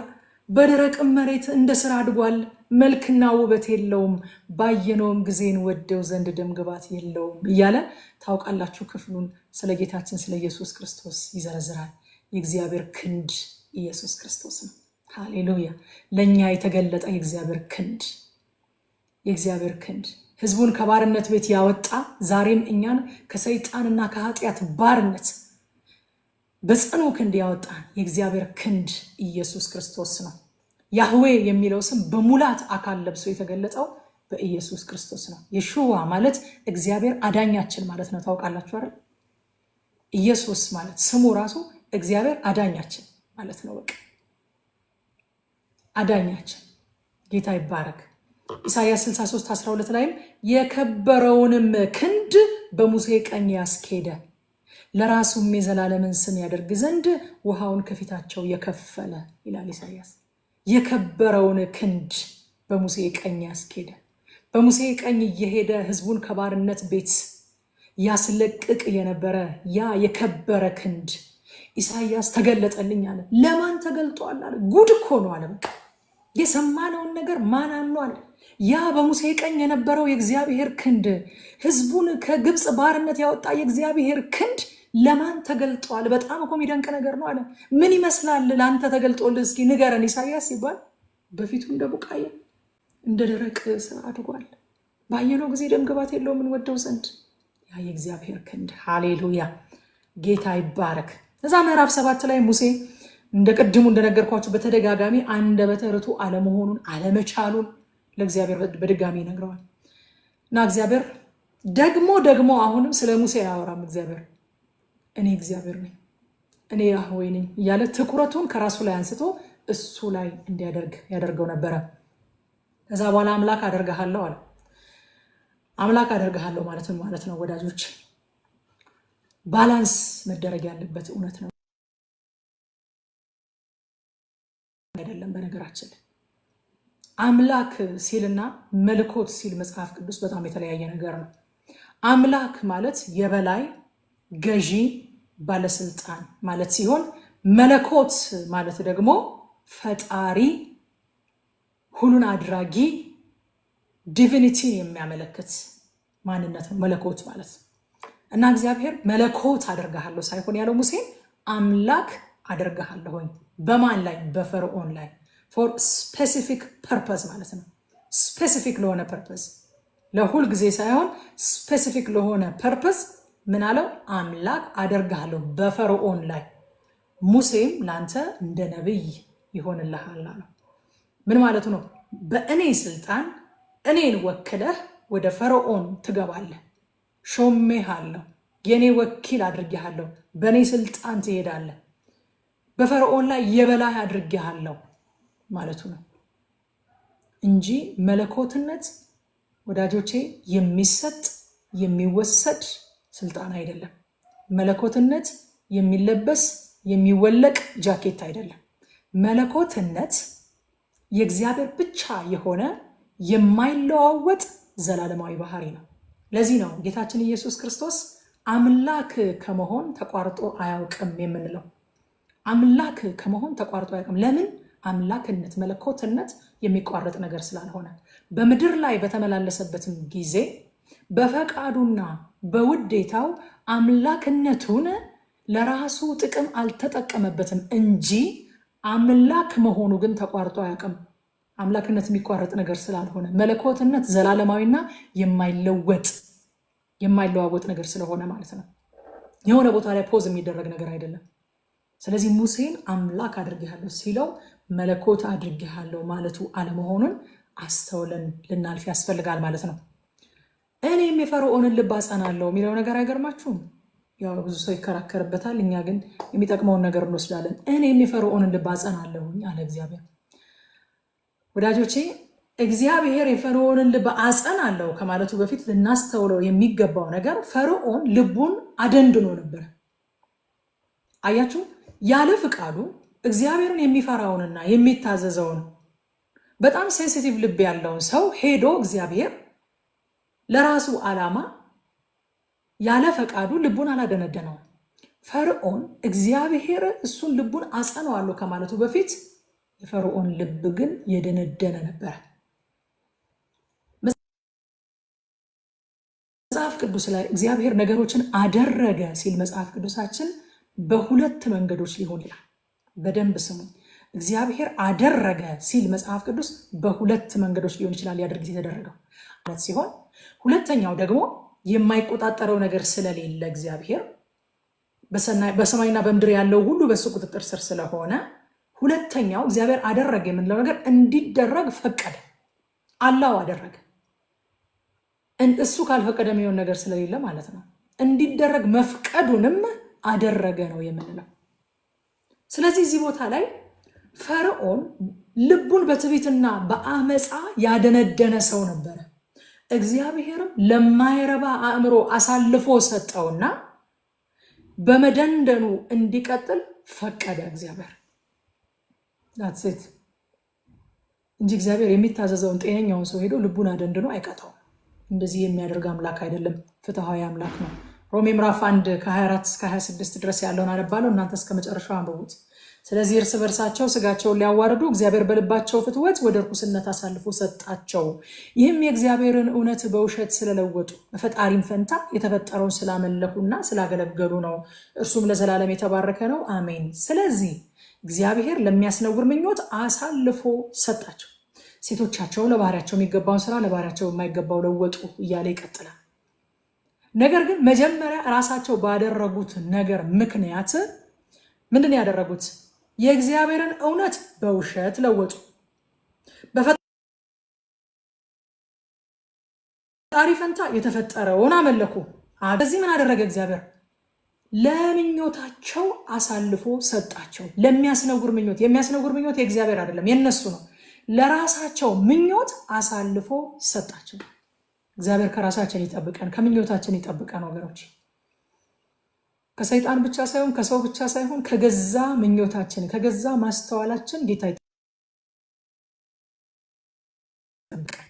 በደረቅ መሬት እንደ ስራ አድጓል። መልክና ውበት የለውም፣ ባየነውም ጊዜን ወደው ዘንድ ደምግባት የለውም እያለ ታውቃላችሁ። ክፍሉን ስለ ጌታችን ስለ ኢየሱስ ክርስቶስ ይዘረዝራል። የእግዚአብሔር ክንድ ኢየሱስ ክርስቶስ ነው። ሃሌሉያ! ለእኛ የተገለጠ የእግዚአብሔር ክንድ፣ የእግዚአብሔር ክንድ ህዝቡን ከባርነት ቤት ያወጣ ዛሬም እኛን ከሰይጣንና ከኃጢአት ባርነት በጽኑ ክንድ ያወጣን የእግዚአብሔር ክንድ ኢየሱስ ክርስቶስ ነው። ያህዌ የሚለው ስም በሙላት አካል ለብሶ የተገለጠው በኢየሱስ ክርስቶስ ነው። የሹዋ ማለት እግዚአብሔር አዳኛችን ማለት ነው። ታውቃላችሁ አይደል? ኢየሱስ ማለት ስሙ ራሱ እግዚአብሔር አዳኛችን ማለት ነው። በቃ አዳኛችን። ጌታ ይባረክ። ኢሳይያስ 63:12 ላይም የከበረውንም ክንድ በሙሴ ቀኝ ያስኬደ ለራሱም የዘላለምን ስም ያደርግ ዘንድ ውሃውን ከፊታቸው የከፈለ ይላል ኢሳይያስ። የከበረውን ክንድ በሙሴ ቀኝ ያስኬደ፣ በሙሴ ቀኝ እየሄደ ህዝቡን ከባርነት ቤት ያስለቅቅ የነበረ ያ የከበረ ክንድ ኢሳይያስ ተገለጠልኝ አለ። ለማን ተገልጧል አለ? ጉድ እኮ ነው አለ። በቃ የሰማነውን ነገር ማን አምኗል? ያ በሙሴ ቀኝ የነበረው የእግዚአብሔር ክንድ፣ ህዝቡን ከግብፅ ባርነት ያወጣ የእግዚአብሔር ክንድ ለማን ተገልጧል? በጣም እኮ የሚደንቅ ነገር ነው አለ። ምን ይመስላል ለአንተ ተገልጦልህ? እስኪ ንገረን። ኢሳይያስ ሲባል በፊቱ እንደ ቡቃያ እንደ ደረቅ ስር አድጓል። ባየነው ጊዜ ደምግባት የለውም እንወደው ዘንድ ያ የእግዚአብሔር ክንድ። ሃሌሉያ! ጌታ ይባረክ። እዛ ምዕራፍ 7 ላይ ሙሴ እንደ ቅድሙ እንደነገርኳቸው በተደጋጋሚ አንደበተ ርቱዕ አለመሆኑን አለመቻሉን ለእግዚአብሔር በድጋሚ ይነግረዋል። እና እግዚአብሔር ደግሞ አሁንም ስለ ሙሴ አያወራም። እግዚአብሔር እኔ እግዚአብሔር ነኝ፣ እኔ ያህዌ ነኝ እያለ ትኩረቱን ከራሱ ላይ አንስቶ እሱ ላይ እንዲያደርግ ያደርገው ነበረ። ከዛ በኋላ አምላክ አደርግሃለሁ አለ። አምላክ አደርግሃለሁ ማለት ነው ወዳጆች፣ ባላንስ መደረግ ያለበት እውነት ነው አይደለም። በነገራችን አምላክ ሲልና መለኮት ሲል መጽሐፍ ቅዱስ በጣም የተለያየ ነገር ነው። አምላክ ማለት የበላይ ገዢ ባለስልጣን ማለት ሲሆን መለኮት ማለት ደግሞ ፈጣሪ፣ ሁሉን አድራጊ፣ ዲቪኒቲን የሚያመለክት ማንነት ነው መለኮት ማለት። እና እግዚአብሔር መለኮት አደርግሃለሁ ሳይሆን ያለው ሙሴ አምላክ አደርግሃለሁኝ። በማን ላይ? በፈርዖን ላይ። ፎር ስፔሲፊክ ፐርፐዝ ማለት ነው። ስፔሲፊክ ለሆነ ፐርፐዝ፣ ለሁል ጊዜ ሳይሆን ስፔሲፊክ ለሆነ ፐርፐዝ ምን አለው? አምላክ አደርግሃለሁ በፈርዖን ላይ። ሙሴም ላንተ እንደ ነብይ ይሆንልሃል አለው። ምን ማለቱ ነው? በእኔ ስልጣን እኔን ወክለህ ወደ ፈርዖን ትገባለህ፣ ሾሜሃለሁ፣ የኔ ወኪል አድርጌሃለሁ፣ በኔ ስልጣን ትሄዳለህ፣ በፈርዖን ላይ የበላይ አድርጌሃለሁ ማለቱ ነው እንጂ መለኮትነት ወዳጆቼ የሚሰጥ የሚወሰድ ስልጣን አይደለም። መለኮትነት የሚለበስ የሚወለቅ ጃኬት አይደለም። መለኮትነት የእግዚአብሔር ብቻ የሆነ የማይለዋወጥ ዘላለማዊ ባህሪ ነው። ለዚህ ነው ጌታችን ኢየሱስ ክርስቶስ አምላክ ከመሆን ተቋርጦ አያውቅም የምንለው። አምላክ ከመሆን ተቋርጦ አያውቅም። ለምን? አምላክነት መለኮትነት የሚቋረጥ ነገር ስላልሆነ። በምድር ላይ በተመላለሰበትም ጊዜ በፈቃዱና በውዴታው አምላክነቱን ለራሱ ጥቅም አልተጠቀመበትም እንጂ አምላክ መሆኑ ግን ተቋርጦ አያውቅም። አምላክነት የሚቋረጥ ነገር ስላልሆነ፣ መለኮትነት ዘላለማዊና የማይለዋወጥ ነገር ስለሆነ ማለት ነው። የሆነ ቦታ ላይ ፖዝ የሚደረግ ነገር አይደለም። ስለዚህ ሙሴን አምላክ አድርጌሃለሁ ሲለው መለኮት አድርጌሃለሁ ማለቱ አለመሆኑን አስተውለን ልናልፍ ያስፈልጋል ማለት ነው። እኔም የፈርዖንን ልብ አጸናለሁ የሚለው ነገር አይገርማችሁም? ያው ብዙ ሰው ይከራከርበታል። እኛ ግን የሚጠቅመውን ነገር እንወስዳለን። እኔም የፈርዖንን ልብ አጸናለሁ አለ እግዚአብሔር። ወዳጆቼ እግዚአብሔር የፈርዖንን ልብ አጸናለሁ ከማለቱ በፊት ልናስተውለው የሚገባው ነገር ፈርዖን ልቡን አደንድኖ ነበር። አያችሁ፣ ያለ ፍቃዱ እግዚአብሔርን የሚፈራውንና የሚታዘዘውን በጣም ሴንሲቲቭ ልብ ያለውን ሰው ሄዶ እግዚአብሔር ለራሱ ዓላማ ያለ ፈቃዱ ልቡን አላደነደነው። ፈርዖን እግዚአብሔር እሱን ልቡን አጸናዋለሁ ከማለቱ በፊት የፈርዖን ልብ ግን የደነደነ ነበር። መጽሐፍ ቅዱስ ላይ እግዚአብሔር ነገሮችን አደረገ ሲል መጽሐፍ ቅዱሳችን በሁለት መንገዶች ሊሆን ይላል። በደንብ ስሙ። እግዚአብሔር አደረገ ሲል መጽሐፍ ቅዱስ በሁለት መንገዶች ሊሆን ይችላል ያድርግ የተደረገው ሲሆን፣ ሁለተኛው ደግሞ የማይቆጣጠረው ነገር ስለሌለ እግዚአብሔር በሰማይና በምድር ያለው ሁሉ በሱ ቁጥጥር ስር ስለሆነ፣ ሁለተኛው እግዚአብሔር አደረገ የምንለው ነገር እንዲደረግ ፈቀደ። አላው አደረገ። እሱ ካልፈቀደ የሚሆን ነገር ስለሌለ ማለት ነው። እንዲደረግ መፍቀዱንም አደረገ ነው የምንለው። ስለዚህ እዚህ ቦታ ላይ ፈርዖን ልቡን በትዕቢትና በአመፃ ያደነደነ ሰው ነበረ። እግዚአብሔርም ለማይረባ አእምሮ አሳልፎ ሰጠውና በመደንደኑ እንዲቀጥል ፈቀደ እግዚአብሔር። ሴት እንጂ እግዚአብሔር የሚታዘዘውን ጤነኛውን ሰው ሄዶ ልቡን አደንድኖ አይቀጣውም። እንደዚህ የሚያደርግ አምላክ አይደለም፣ ፍትሐዊ አምላክ ነው። ሮሜ ምዕራፍ 1 ከ24 እስከ 26 ድረስ ያለውን አነባለሁ፣ እናንተ እስከ መጨረሻው አንብቡት። ስለዚህ እርስ በርሳቸው ስጋቸውን ሊያዋርዱ እግዚአብሔር በልባቸው ፍትወት ወደ ርኩስነት አሳልፎ ሰጣቸው። ይህም የእግዚአብሔርን እውነት በውሸት ስለለወጡ በፈጣሪም ፈንታ የተፈጠረውን ስላመለኩና ስላገለገሉ ነው። እርሱም ለዘላለም የተባረከ ነው፣ አሜን። ስለዚህ እግዚአብሔር ለሚያስነውር ምኞት አሳልፎ ሰጣቸው። ሴቶቻቸው ለባህሪያቸው የሚገባውን ስራ ለባህሪያቸው የማይገባው ለወጡ እያለ ይቀጥላል። ነገር ግን መጀመሪያ ራሳቸው ባደረጉት ነገር ምክንያት ምንድን ያደረጉት? የእግዚአብሔርን እውነት በውሸት ለወጡ፣ በፈጣሪ ፈንታ የተፈጠረውን አመለኩ። በዚህ ምን አደረገ እግዚአብሔር? ለምኞታቸው አሳልፎ ሰጣቸው። ለሚያስነውር ምኞት። የሚያስነውር ምኞት የእግዚአብሔር አይደለም፣ የነሱ ነው። ለራሳቸው ምኞት አሳልፎ ሰጣቸው። እግዚአብሔር ከራሳችን ይጠብቀን፣ ከምኞታችን ይጠብቀን ወገኖች። ከሰይጣን ብቻ ሳይሆን ከሰው ብቻ ሳይሆን ከገዛ ምኞታችን ከገዛ ማስተዋላችን ጌታ ይጠብቀን።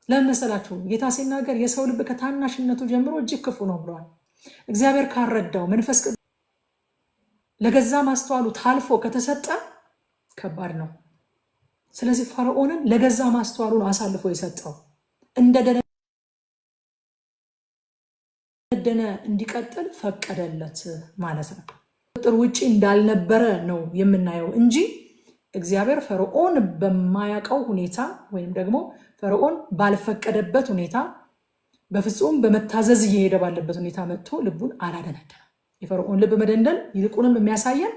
ለምን መሰላችሁ? ጌታ ሲናገር የሰው ልብ ከታናሽነቱ ጀምሮ እጅግ ክፉ ነው ብለዋል። እግዚአብሔር ካረዳው መንፈስ ቅዱስ ለገዛ ማስተዋሉ ታልፎ ከተሰጠ ከባድ ነው። ስለዚህ ፈርዖንን ለገዛ ማስተዋሉ አሳልፎ የሰጠው እንደደነ እንዲቀጥል ፈቀደለት ማለት ነው። ቁጥጥር ውጪ እንዳልነበረ ነው የምናየው እንጂ እግዚአብሔር ፈርዖን በማያውቀው ሁኔታ ወይም ደግሞ ፈርዖን ባልፈቀደበት ሁኔታ በፍጹም በመታዘዝ እየሄደ ባለበት ሁኔታ መጥቶ ልቡን አላደነደነም። የፈርዖን ልብ መደንደን ይልቁንም የሚያሳየን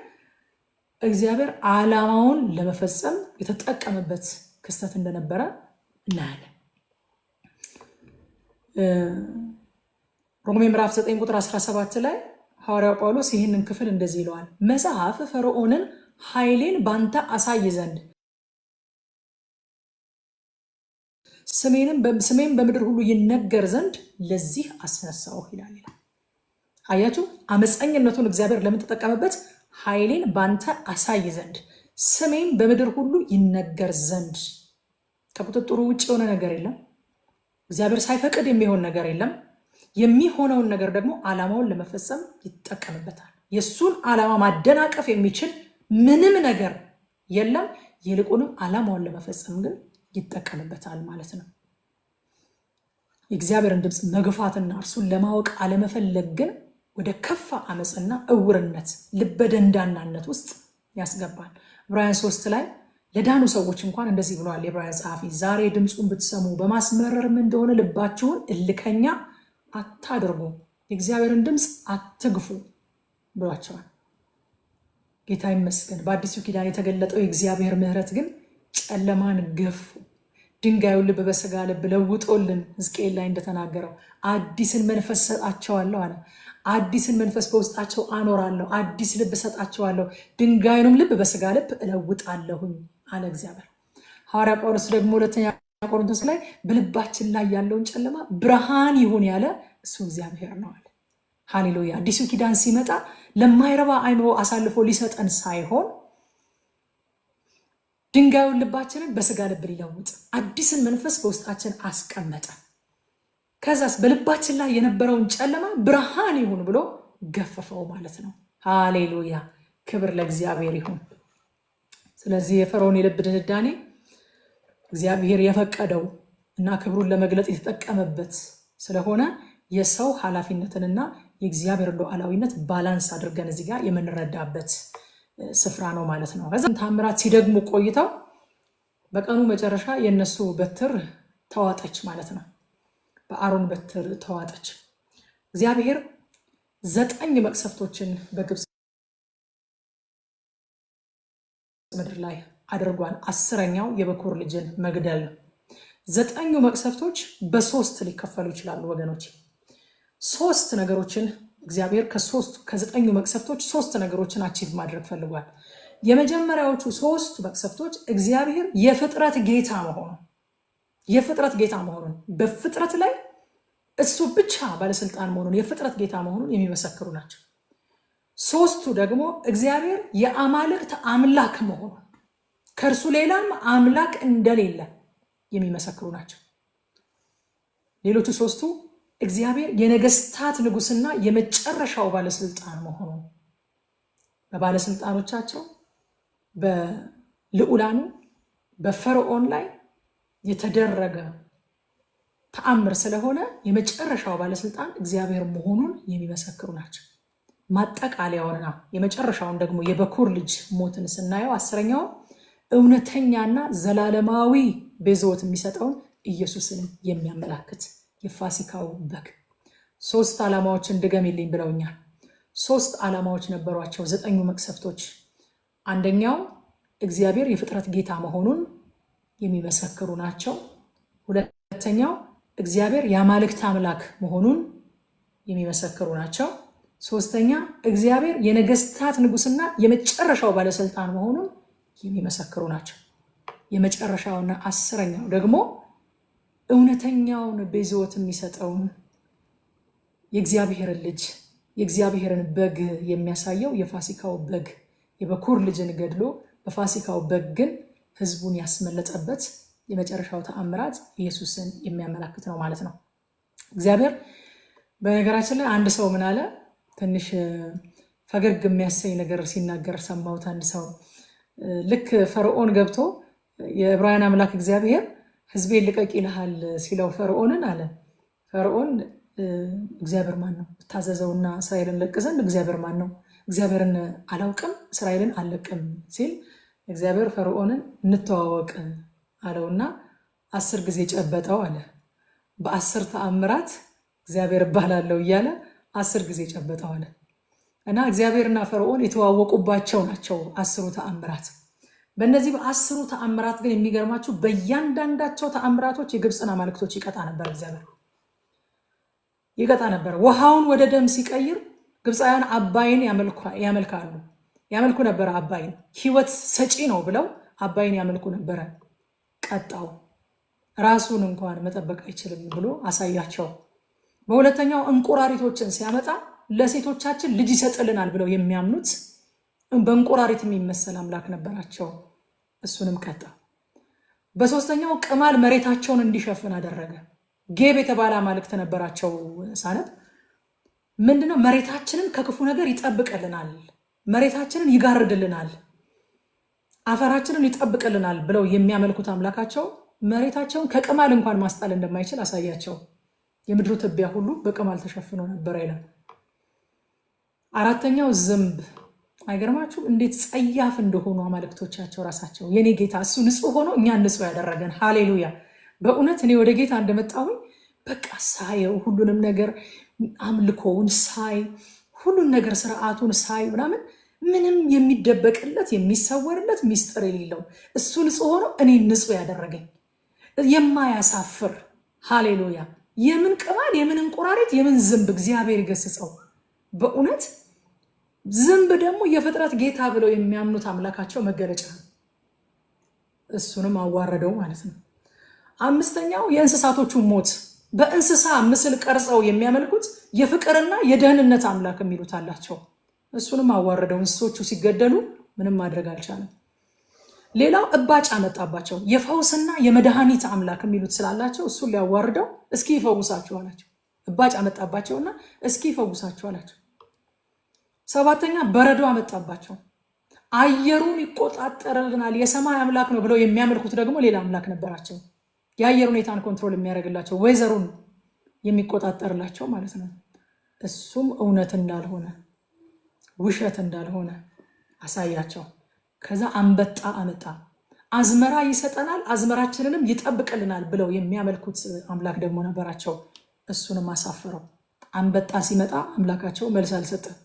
እግዚአብሔር ዓላማውን ለመፈጸም የተጠቀመበት ክስተት እንደነበረ እናያለን። ሮሜ ምዕራፍ 9 ቁጥር 17 ላይ ሐዋርያው ጳውሎስ ይህንን ክፍል እንደዚህ ይለዋል። መጽሐፍ ፈርዖንን ኃይሌን ባንተ አሳይ ዘንድ ስሜን በምድር ሁሉ ይነገር ዘንድ ለዚህ አስነሳው ይላል። አያችሁ፣ አመፀኝነቱን እግዚአብሔር ለምን ተጠቀመበት? ኃይሌን ባንተ አሳይ ዘንድ ስሜን በምድር ሁሉ ይነገር ዘንድ። ከቁጥጥሩ ውጭ የሆነ ነገር የለም። እግዚአብሔር ሳይፈቅድ የሚሆን ነገር የለም። የሚሆነውን ነገር ደግሞ ዓላማውን ለመፈጸም ይጠቀምበታል። የእሱን ዓላማ ማደናቀፍ የሚችል ምንም ነገር የለም። ይልቁንም ዓላማውን ለመፈጸም ግን ይጠቀምበታል ማለት ነው። የእግዚአብሔርን ድምፅ መግፋትና እርሱን ለማወቅ አለመፈለግ ግን ወደ ከፋ አመፅና እውርነት፣ ልበደንዳናነት ውስጥ ያስገባል። ዕብራውያን 3 ላይ ለዳኑ ሰዎች እንኳን እንደዚህ ብለዋል የዕብራውያን ጸሐፊ፣ ዛሬ ድምፁን ብትሰሙ በማስመረርም እንደሆነ ልባችሁን እልከኛ አታድርጉ፣ የእግዚአብሔርን ድምፅ አትግፉ ብሏቸዋል። ጌታ ይመስገን። በአዲሱ ኪዳን የተገለጠው የእግዚአብሔር ምሕረት ግን ጨለማን ገፉ፣ ድንጋዩን ልብ በሥጋ ልብ ለውጦልን ሕዝቅኤል ላይ እንደተናገረው አዲስን መንፈስ ሰጣቸዋለሁ አለ። አዲስን መንፈስ በውስጣቸው አኖራለሁ፣ አዲስ ልብ ሰጣቸዋለሁ፣ ድንጋዩንም ልብ በሥጋ ልብ እለውጣለሁኝ አለ እግዚአብሔር። ሐዋርያ ጳውሎስ ደግሞ ሁለተኛ ቆሮንቶስ ላይ በልባችን ላይ ያለውን ጨለማ ብርሃን ይሁን ያለ እሱ እግዚአብሔር ነው አለ። ሃሌሉያ። አዲሱ ኪዳን ሲመጣ ለማይረባ አይምሮ አሳልፎ ሊሰጠን ሳይሆን ድንጋዩን ልባችንን በሥጋ ልብ ሊለውጥ አዲስን መንፈስ በውስጣችን አስቀመጠ። ከዛስ በልባችን ላይ የነበረውን ጨለማ ብርሃን ይሁን ብሎ ገፈፈው ማለት ነው። ሃሌሉያ፣ ክብር ለእግዚአብሔር ይሁን። ስለዚህ የፈርዖን የልብ ድንዳኔ እግዚአብሔር የፈቀደው እና ክብሩን ለመግለጥ የተጠቀመበት ስለሆነ የሰው ኃላፊነትንና የእግዚአብሔር ሉዓላዊነት ባላንስ አድርገን እዚህ ጋር የምንረዳበት ስፍራ ነው ማለት ነው። ከዛም ታምራት ሲደግሙ ቆይተው በቀኑ መጨረሻ የነሱ በትር ተዋጠች ማለት ነው። በአሮን በትር ተዋጠች። እግዚአብሔር 9 መቅሰፍቶችን በግብፅ ምድር ላይ አድርጓል። 10ኛው የበኩር ልጅን መግደል። 9ኙ መቅሰፍቶች በ3 ሊከፈሉ ይችላሉ ወገኖች። 3 ነገሮችን እግዚአብሔር ከ9ኙ መቅሰፍቶች 3 ነገሮችን አቺቭ ማድረግ ፈልጓል። የመጀመሪያዎቹ 3 መቅሰፍቶች እግዚአብሔር የፍጥረት ጌታ መሆኑን በፍጥረት ላይ እሱ ብቻ ባለስልጣን መሆኑን የፍጥረት ጌታ መሆኑን የሚመሰክሩ ናቸው። 3ቱ ደግሞ እግዚአብሔር የአማልክት አምላክ መሆኑን ከእርሱ ሌላም አምላክ እንደሌለ የሚመሰክሩ ናቸው። ሌሎቹ 3ቱ እግዚአብሔር የነገስታት ንጉስና የመጨረሻው ባለስልጣን መሆኑን በባለስልጣኖቻቸው በልዑላኑ በፈርዖን ላይ የተደረገ ተአምር ስለሆነ የመጨረሻው ባለስልጣን እግዚአብሔር መሆኑን የሚመሰክሩ ናቸው። ማጠቃለያውንና የመጨረሻውን ደግሞ የበኩር ልጅ ሞትን ስናየው 10ኛው እውነተኛና ዘላለማዊ ቤዛዎት የሚሰጠውን ኢየሱስን የሚያመላክት የፋሲካው በግ። 3 ዓላማዎችን ድገምልኝ ብለውኛል። 3 ዓላማዎች ነበሯቸው 9ኙ መቅሰፍቶች። አንደኛው እግዚአብሔር የፍጥረት ጌታ መሆኑን የሚመሰክሩ ናቸው። ሁለተኛው እግዚአብሔር የአማልክት አምላክ መሆኑን የሚመሰክሩ ናቸው። 3ኛ እግዚአብሔር የነገስታት ንጉስና የመጨረሻው ባለስልጣን መሆኑን የሚመሰክሩ ናቸው። የመጨረሻውና 10ኛው ደግሞ እውነተኛውን ቤዛዎት የሚሰጠውን የእግዚአብሔርን ልጅ የእግዚአብሔርን በግ የሚያሳየው የፋሲካው በግ የበኩር ልጅን ገድሎ በፋሲካው በግ ግን ህዝቡን ያስመለጠበት የመጨረሻው ተአምራት ኢየሱስን የሚያመላክት ነው ማለት ነው። እግዚአብሔር በነገራችን ላይ አንድ ሰው ምን አለ፣ ትንሽ ፈገግ የሚያሰኝ ነገር ሲናገር ሰማሁት። አንድ ሰው ልክ ፈርዖን ገብቶ የዕብራውያን አምላክ እግዚአብሔር ህዝቤን ልቀቅ ይልሃል ሲለው ፈርዖንን አለ፣ ፈርዖን እግዚአብሔር ማን ነው? ታዘዘውና እስራኤልን ለቅ ዘንድ እግዚአብሔር ማን ነው? እግዚአብሔርን አላውቅም እስራኤልን አልለቅም ሲል እግዚአብሔር ፈርዖንን እንተዋወቅ አለውና 10 ጊዜ ጨበጠው አለ። በ10 ተአምራት እግዚአብሔር እባላለሁ እያለ 10 ጊዜ ጨበጠው አለ። እና እግዚአብሔርና ፈርዖን የተዋወቁባቸው ናቸው 10ሩ ተአምራት። በእነዚህ በ10ሩ ተአምራት ግን የሚገርማችሁ በእያንዳንዳቸው ተአምራቶች የግብፅን አማልክቶች ይቀጣ ነበር እግዚአብሔር። ይቀጣ ነበር። ውሃውን ወደ ደም ሲቀይር ግብፃውያን አባይን ያመልኩ ነበር። አባይን ህይወት ሰጪ ነው ብለው አባይን ያመልኩ ነበረ። ቀጣው። ራሱን እንኳን መጠበቅ አይችልም ብሎ አሳያቸው። በሁለተኛው እንቁራሪቶችን ሲያመጣ ለሴቶቻችን ልጅ ይሰጥልናል ብለው የሚያምኑት በእንቁራሪት የሚመሰል አምላክ ነበራቸው። እሱንም ቀጣ። በሶስተኛው ቅማል መሬታቸውን እንዲሸፍን አደረገ። ጌብ የተባለ አማልክት ነበራቸው። ሳነብ ምንድነው? መሬታችንን ከክፉ ነገር ይጠብቅልናል፣ መሬታችንን ይጋርድልናል፣ አፈራችንን ይጠብቅልናል ብለው የሚያመልኩት አምላካቸው መሬታቸውን ከቅማል እንኳን ማስጣል እንደማይችል አሳያቸው። የምድሩ ትቢያ ሁሉ በቅማል ተሸፍኖ ነበር ይላል። አራተኛው ዝንብ። አይገርማችሁ እንዴት ጸያፍ እንደሆኑ አማልክቶቻቸው ራሳቸው። የኔ ጌታ እሱ ንጹህ ሆኖ እኛን ንጹህ ያደረገን። ሃሌሉያ። በእውነት እኔ ወደ ጌታ እንደመጣሁኝ በቃ ሳየው ሁሉንም ነገር አምልኮውን ሳይ ሁሉን ነገር ስርዓቱን ሳይ ምናምን ምንም የሚደበቅለት የሚሰወርለት ሚስጥር የሌለው እሱ ንጹህ ሆኖ እኔ ንጹህ ያደረገኝ የማያሳፍር። ሃሌሉያ። የምን ቅማል የምን እንቁራሪት የምን ዝንብ እግዚአብሔር ይገስጸው። በእውነት ዝንብ ደግሞ የፍጥረት ጌታ ብለው የሚያምኑት አምላካቸው መገለጫ ነው። እሱንም አዋረደው ማለት ነው። አምስተኛው የእንስሳቶቹ ሞት። በእንስሳ ምስል ቀርጸው የሚያመልኩት የፍቅርና የደህንነት አምላክ የሚሉት አላቸው። እሱንም አዋረደው። እንስሶቹ ሲገደሉ ምንም ማድረግ አልቻለም። ሌላው እባጭ አመጣባቸው። የፈውስና የመድኃኒት አምላክ የሚሉት ስላላቸው እሱን ሊያዋርደው እስኪ ይፈውሳችሁ አላቸው። እባጭ አመጣባቸውና እስኪ ይፈውሳችሁ አላቸው። ሰባተኛ በረዶ አመጣባቸው። አየሩን ይቆጣጠርልናል የሰማይ አምላክ ነው ብለው የሚያመልኩት ደግሞ ሌላ አምላክ ነበራቸው። የአየር ሁኔታን ኮንትሮል የሚያደርግላቸው ወይዘሩን የሚቆጣጠርላቸው ማለት ነው። እሱም እውነት እንዳልሆነ ውሸት እንዳልሆነ አሳያቸው። ከዛ አንበጣ አመጣ። አዝመራ ይሰጠናል አዝመራችንንም ይጠብቅልናል ብለው የሚያመልኩት አምላክ ደግሞ ነበራቸው። እሱንም አሳፈረው። አንበጣ ሲመጣ አምላካቸው መልስ አልሰጠም፣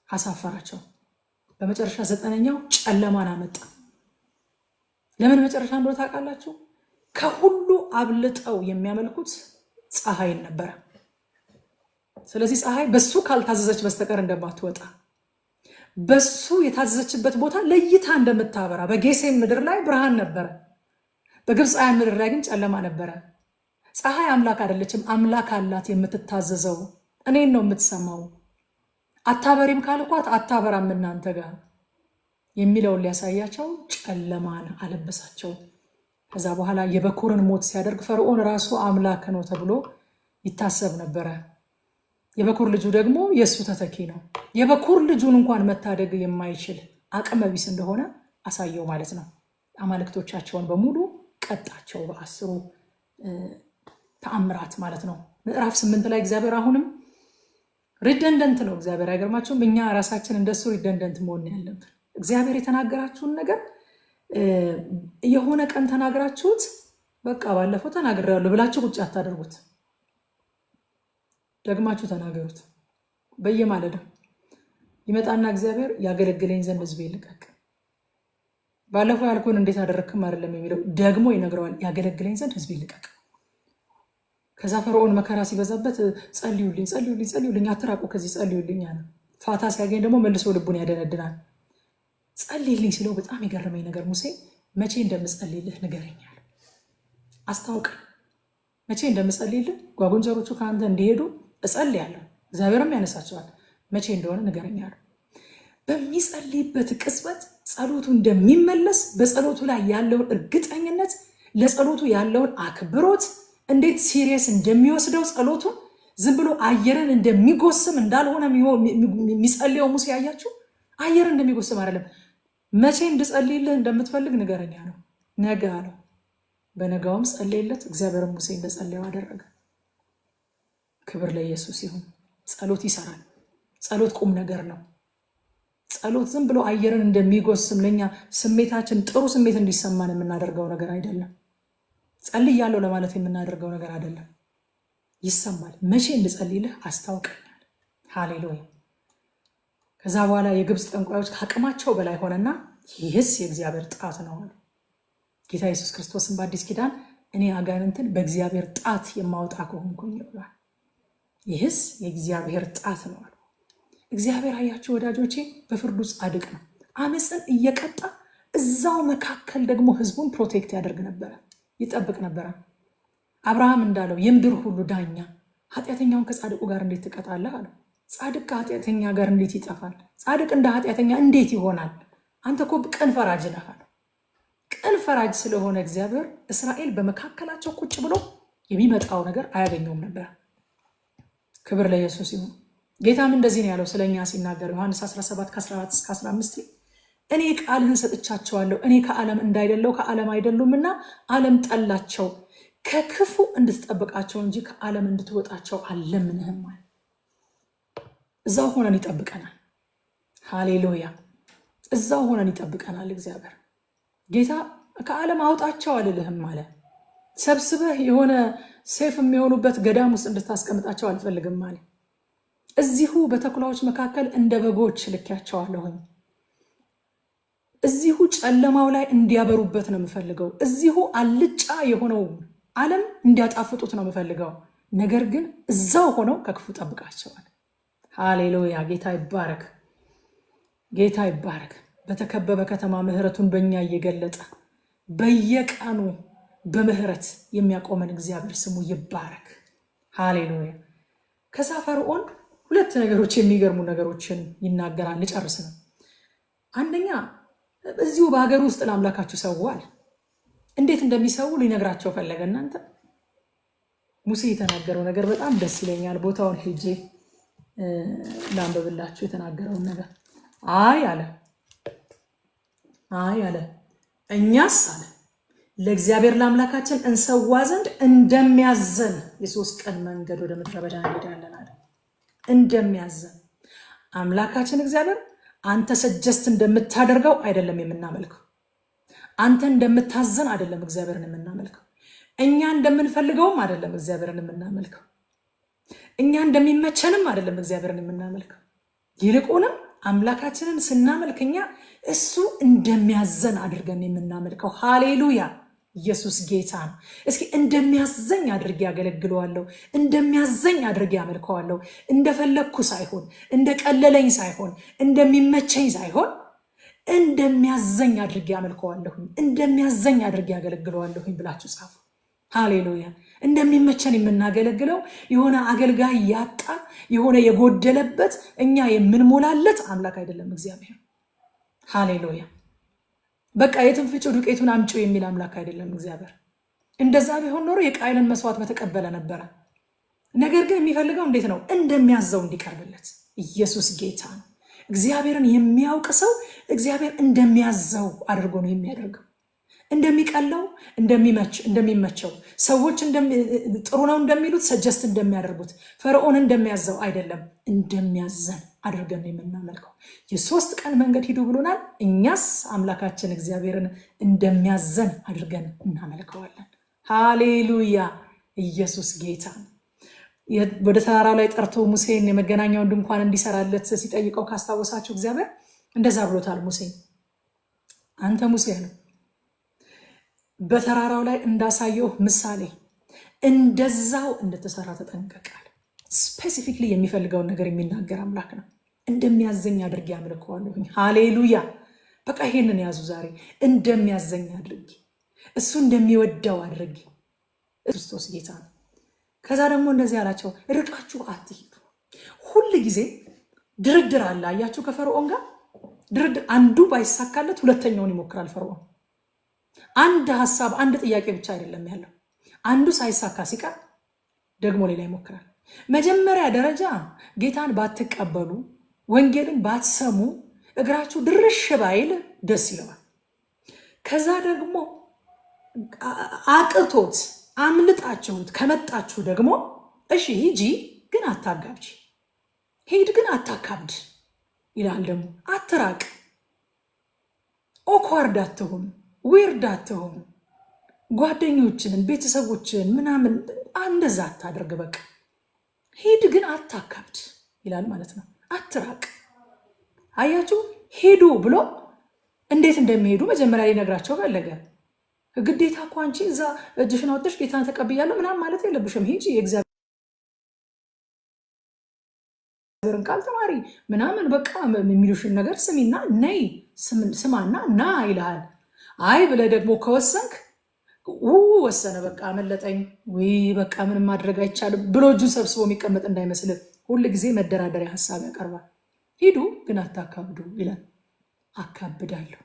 አሳፈራቸው። በመጨረሻ ዘጠነኛው ጨለማን አመጣ። ለምን መጨረሻ እንደሆነ ታውቃላችሁ? ከሁሉ አብልጠው የሚያመልኩት ፀሐይን ነበረ። ስለዚህ ፀሐይ በሱ ካልታዘዘች በስተቀር እንደማትወጣ በሱ የታዘዘችበት ቦታ ለይታ እንደምታበራ በጌሴም ምድር ላይ ብርሃን ነበረ፣ በግብፃውያን ምድር ላይ ግን ጨለማ ነበረ። ፀሐይ አምላክ አይደለችም፣ አምላክ አላት የምትታዘዘው። እኔን ነው የምትሰማው። አታበሪም ካልኳት አታበራም እናንተ ጋር የሚለውን ሊያሳያቸው ጨለማን አለበሳቸው። ከዛ በኋላ የበኩርን ሞት ሲያደርግ ፈርዖን ራሱ አምላክ ነው ተብሎ ይታሰብ ነበረ። የበኩር ልጁ ደግሞ የእሱ ተተኪ ነው። የበኩር ልጁን እንኳን መታደግ የማይችል አቅመ ቢስ እንደሆነ አሳየው ማለት ነው። አማልክቶቻቸውን በሙሉ ቀጣቸው በ10 ተአምራት ማለት ነው። ምዕራፍ 8 ላይ እግዚአብሔር አሁንም ሪደንደንት ነው። እግዚአብሔር አይገርማችሁም? እኛ ራሳችን እንደሱ ሪደንደንት መሆን ያለብን። እግዚአብሔር የተናገራችሁን ነገር የሆነ ቀን ተናግራችሁት በቃ ባለፈው ተናግሬያለሁ ብላችሁ ቁጭ አታደርጉት። ደግማችሁ ተናገሩት። በየማለዳው ይመጣና እግዚአብሔር ያገለግለኝ ዘንድ ሕዝቤ ልቀቅ። ባለፈው ያልኩን እንዴት አደረክም አይደለም የሚለው ደግሞ ይነግረዋል። ያገለግለኝ ዘንድ ሕዝቤ ልቀቅ። ከዛ ፈርዖን መከራ ሲበዛበት ጸልዩልኝ ጸልዩልኝ ጸልዩልኝ አትራቁ ከዚህ ጸልዩልኝ አለ። ፋታ ሲያገኝ ደግሞ መልሶ ልቡን ያደነድናል። ጸልይልኝ ሲለው በጣም የገረመኝ ነገር ሙሴ መቼ እንደምጸልይልህ ንገረኛል፣ አስታውቅ። መቼ እንደምጸልይልህ ጓጉንቸሮቹ ከአንተ እንዲሄዱ እጸልያለሁ፣ እግዚአብሔርም ያነሳቸዋል። መቼ እንደሆነ ንገረኛል። በሚጸልይበት ቅጽበት ጸሎቱ እንደሚመለስ በጸሎቱ ላይ ያለውን እርግጠኝነት፣ ለጸሎቱ ያለውን አክብሮት እንዴት ሲሪየስ እንደሚወስደው ጸሎቱን ዝም ብሎ አየርን እንደሚጎስም እንዳልሆነ የሚጸልየው ሙሴ ያያችሁ። አየር እንደሚጎስም አይደለም። መቼ እንድጸልይልህ እንደምትፈልግ ንገረኛ ነው። ነገ አለው። በነጋውም ጸለየለት። እግዚአብሔር ሙሴ እንደጸለየው አደረገ። ክብር ለኢየሱስ ይሁን። ጸሎት ይሰራል። ጸሎት ቁም ነገር ነው። ጸሎት ዝም ብሎ አየርን እንደሚጎስም ለኛ ስሜታችን ጥሩ ስሜት እንዲሰማን የምናደርገው ነገር አይደለም። ጸልያለሁ ለማለት የምናደርገው ነገር አይደለም። ይሰማል። መቼ እንድጸልይልህ አስታውቀኛል። ሃሌሉያ። ከዛ በኋላ የግብፅ ጠንቋዮች ከአቅማቸው በላይ ሆነና ይህስ የእግዚአብሔር ጣት ነው አሉ። ጌታ ኢየሱስ ክርስቶስን በአዲስ ኪዳን እኔ አጋንንትን በእግዚአብሔር ጣት የማወጣ ከሆንኩኝ ብሏል። ይህስ የእግዚአብሔር ጣት ነው አሉ። እግዚአብሔር አያችሁ ወዳጆቼ በፍርዱ ጻድቅ ነው። አመፅን እየቀጣ እዛው መካከል ደግሞ ህዝቡን ፕሮቴክት ያደርግ ነበረ፣ ይጠብቅ ነበረ። አብርሃም እንዳለው የምድር ሁሉ ዳኛ ኃጢአተኛውን ከጻድቁ ጋር እንዴት ትቀጣለህ አለው። ጻድቅ ከኃጢአተኛ ጋር እንዴት ይጠፋል? ጻድቅ እንደ ኃጢአተኛ እንዴት ይሆናል? አንተ እኮ ቅን ፈራጅ ነህ አለው። ቅን ፈራጅ ስለሆነ እግዚአብሔር እስራኤል በመካከላቸው ቁጭ ብሎ የሚመጣው ነገር አያገኘውም ነበር። ክብር ለኢየሱስ ይሁን። ጌታም እንደዚህ ነው ያለው ስለኛ ሲናገር ዮሐንስ 17 ከ14 እስከ 15 እኔ ቃልህን ሰጥቻቸዋለሁ፣ እኔ ከዓለም እንዳይደለው ከዓለም አይደሉምና ዓለም ጠላቸው፣ ከክፉ እንድትጠብቃቸው እንጂ ከዓለም እንድትወጣቸው አልለምንህም አለ። እዛው ሆነን ይጠብቀናል። ሃሌሉያ! እዛው ሆነን ይጠብቀናል እግዚአብሔር። ጌታ ከዓለም አውጣቸው አልልህም አለ። ሰብስበህ የሆነ ሴፍ የሚሆኑበት ገዳም ውስጥ እንድታስቀምጣቸው አልፈልግም አለ። እዚሁ በተኩላዎች መካከል እንደ በጎች ልኬያቸዋለሁኝ። እዚሁ ጨለማው ላይ እንዲያበሩበት ነው የምፈልገው። እዚሁ አልጫ የሆነው ዓለም እንዲያጣፍጡት ነው የምፈልገው። ነገር ግን እዛው ሆነው ከክፉ ጠብቃቸዋል። ሃሌሉያ! ጌታ ይባረክ፣ ጌታ ይባረክ። በተከበበ ከተማ ምህረቱን በእኛ እየገለጠ በየቀኑ በምህረት የሚያቆመን እግዚአብሔር ስሙ ይባረክ። ሃሌሉያ! ከዛ ፈርዖን ሁለት ነገሮች የሚገርሙ ነገሮችን ይናገራል። ልጨርስ ነው። አንደኛ እዚሁ በሀገር ውስጥ ለአምላካችሁ ሰዋል። እንዴት እንደሚሰው ሊነግራቸው ፈለገ። እናንተ ሙሴ የተናገረው ነገር በጣም ደስ ይለኛል። ቦታውን ሄጄ ላንብብላችሁ የተናገረውን ነገር። አይ አለ እኛስ አለ ለእግዚአብሔር ለአምላካችን እንሰዋ ዘንድ እንደሚያዘን የ3 ቀን መንገድ ወደ ምድረ በዳ እንሄዳለን አለ። እንደሚያዘን አምላካችን እግዚአብሔር አንተ ሰጀስት እንደምታደርገው አይደለም የምናመልከው። አንተ እንደምታዘን አይደለም እግዚአብሔርን የምናመልከው። እኛ እንደምንፈልገውም አይደለም እግዚአብሔርን የምናመልከው። እኛ እንደሚመቸንም አይደለም እግዚአብሔርን የምናመልከው። ይልቁንም አምላካችንን ስናመልክኛ እሱ እንደሚያዘን አድርገን የምናመልከው። ሃሌሉያ! ኢየሱስ ጌታ ነው። እስኪ እንደሚያዘኝ አድርጌ ያገለግለዋለሁ፣ እንደሚያዘኝ አድርጌ ያመልከዋለሁ። እንደፈለግኩ ሳይሆን፣ እንደቀለለኝ ሳይሆን፣ እንደሚመቸኝ ሳይሆን እንደሚያዘኝ አድርጌ ያመልከዋለሁኝ፣ እንደሚያዘኝ አድርጌ ያገለግለዋለሁኝ ብላችሁ ጻፉ። ሃሌሉያ! እንደሚመቸን የምናገለግለው የሆነ አገልጋይ ያጣ የሆነ የጎደለበት እኛ የምንሞላለት አምላክ አይደለም እግዚአብሔር። ሃሌሉያ! በቃ የትንፍጩ ዱቄቱን አምጪ የሚል አምላክ አይደለም እግዚአብሔር። እንደዛ ቢሆን ኖሮ የቃይልን መስዋዕት በተቀበለ ነበረ። ነገር ግን የሚፈልገው እንዴት ነው? እንደሚያዘው እንዲቀርብለት። ኢየሱስ ጌታ ነው። እግዚአብሔርን የሚያውቅ ሰው እግዚአብሔር እንደሚያዘው አድርጎ ነው የሚያደርገው። እንደሚቀለው እንደሚመቸው ሰዎች ጥሩ ነው እንደሚሉት ሰጀስት እንደሚያደርጉት ፈርዖን እንደሚያዘው አይደለም፣ እንደሚያዘን አድርገን የምናመልከው። የ3 ቀን መንገድ ሂዱ ብሎናል። እኛስ አምላካችን እግዚአብሔርን እንደሚያዘን አድርገን እናመልከዋለን። ሃሌሉያ! ኢየሱስ ጌታ። ወደ ተራራው ላይ ጠርቶ ሙሴን የመገናኛውን ድንኳን እንዲሰራለት ሲጠይቀው ካስታወሳችሁ እግዚአብሔር እንደዛ ብሎታል። ሙሴ አንተ ሙሴ ነው በተራራው ላይ እንዳሳየው ምሳሌ እንደዛው እንደተሰራ ተጠንቀቃል። ስፔሲፊክሊ የሚፈልገውን ነገር የሚናገር አምላክ ነው። እንደሚያዘኝ አድርጌ አምልከዋለሁ። ሃሌሉያ! በቃ ይሄንን ያዙ ዛሬ። እንደሚያዘኝ አድርጌ፣ እሱ እንደሚወደው አድርጌ። ክርስቶስ ጌታ ነው። ከዛ ደግሞ እንደዚህ ያላቸው ርቃችሁ አትሂዱ። ሁል ጊዜ ድርድር አለ። አያችሁ ከፈርዖን ጋር ድርድር። አንዱ ባይሳካለት ሁለተኛውን ይሞክራል ፈርዖን። አንድ ሐሳብ አንድ ጥያቄ ብቻ አይደለም ያለው። አንዱ ሳይሳካ ሲቀር ደግሞ ሌላ ይሞክራል። መጀመሪያ ደረጃ ጌታን ባትቀበሉ፣ ወንጌልን ባትሰሙ፣ እግራችሁ ድርሽ ባይል ደስ ይለዋል። ከዛ ደግሞ አቅቶት አምልጣችሁት ከመጣችሁ ደግሞ እሺ ሂጂ ግን አታጋብጂ፣ ሂድ ግን አታካብድ ይላል። ደግሞ አትራቅ፣ ኦኳርድ አትሁን፣ ዊርድ አትሁን፣ ጓደኞችን ቤተሰቦችን ምናምን እንደዛ አታደርግ። በቃ ሂድ ግን አታካብድ ይላል ማለት ነው። አትራቅ። አያችሁ ሄዱ ብሎ እንዴት እንደሚሄዱ መጀመሪያ ሊነግራቸው ፈለገ። ግዴታ እኮ አንቺ እዛ እጅሽን አውጥተሽ ጌታን ተቀብያለሁ ምናምን ማለት የለብሽም። ሂጂ የእግዚአብሔር የእግዚአብሔርን ቃል ተማሪ ምናምን በቃ የሚሉሽን ነገር ስሚና ነይ ስማና ና ይልሃል። አይ ብለህ ደግሞ ከወሰንክ ወሰነ በቃ አመለጠኝ ወይ በቃ ምንም ማድረግ አይቻልም ብሎ እጁን ሰብስቦ የሚቀመጥ እንዳይመስልህ። ሁል ጊዜ መደራደሪያ ሀሳብ ያቀርባል። ሂዱ ግን አታካብዱ ይላል። አካብዳለሁ።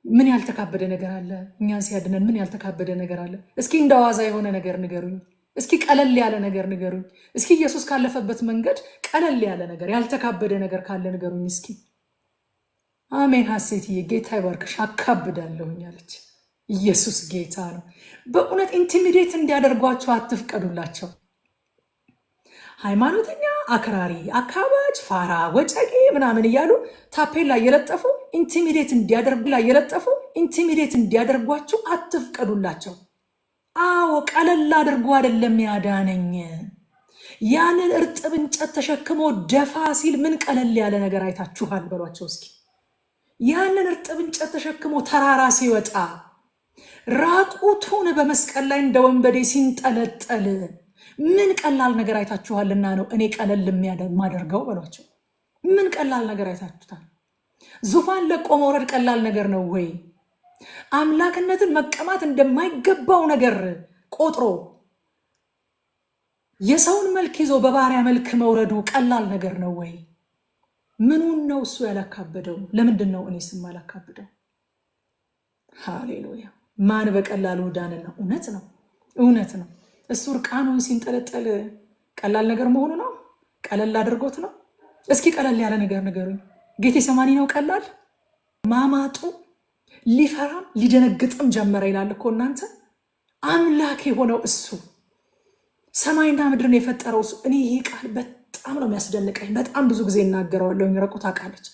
ምን ያልተካበደ ነገር አለ? እኛን ሲያድነን ምን ያልተካበደ ነገር አለ? እስኪ እንደዋዛ የሆነ ነገር ንገሩኝ። እስኪ ቀለል ያለ ነገር ንገሩኝ። እስኪ ኢየሱስ ካለፈበት መንገድ ቀለል ያለ ነገር ያልተካበደ ነገር ካለ ንገሩኝ እስኪ። አሜን። ሐሴትዬ ጌታ ይባርክሽ። አካብዳለሁኝ አለች። ኢየሱስ ጌታ ነው። በእውነት ኢንቲሚዴት እንዲያደርጓቸው አትፍቀዱላቸው። ሃይማኖተኛ፣ አክራሪ፣ አካባጅ፣ ፋራ፣ ወጨጌ ምናምን እያሉ ታፔላ እየለጠፉ ኢንቲሚዴት እንዲያደርጓችሁ አትፍቀዱላቸው። አዎ ቀለል አድርጎ አይደለም ያዳነኝ። ያንን እርጥብ እንጨት ተሸክሞ ደፋ ሲል ምን ቀለል ያለ ነገር አይታችኋል በሏቸው እስኪ። ያንን እርጥብ እንጨት ተሸክሞ ተራራ ሲወጣ ራቁቱን በመስቀል ላይ እንደ ወንበዴ ሲንጠለጠል ምን ቀላል ነገር አይታችኋልና ነው እኔ ቀለል የማደርገው በሏቸው። ምን ቀላል ነገር አይታችሁታል? ዙፋን ለቆ መውረድ ቀላል ነገር ነው ወይ? አምላክነትን መቀማት እንደማይገባው ነገር ቆጥሮ የሰውን መልክ ይዞ በባሪያ መልክ መውረዱ ቀላል ነገር ነው ወይ? ምኑን ነው እሱ ያላካበደው? ለምንድን ነው እኔ ስም ያላካበደው? ሃሌሉያ። ማን በቀላሉ ዳንና? እውነት ነው። እሱ እርቃኑን ሲንጠለጠል ቀላል ነገር መሆኑ ነው? ቀለል አድርጎት ነው? እስኪ ቀለል ያለ ነገር ንገሩኝ። ጌቴሰማኒ ነው ቀላል? ማማጡ ሊፈራም ሊደነግጥም ጀመረ ይላል እኮ እናንተ። አምላክ የሆነው እሱ ሰማይና ምድርን የፈጠረው እሱ። እኔ ይህ ቃል በጣም ነው የሚያስደንቀኝ። በጣም ብዙ ጊዜ እናገረዋለሁ። ረቁ ታውቃለች።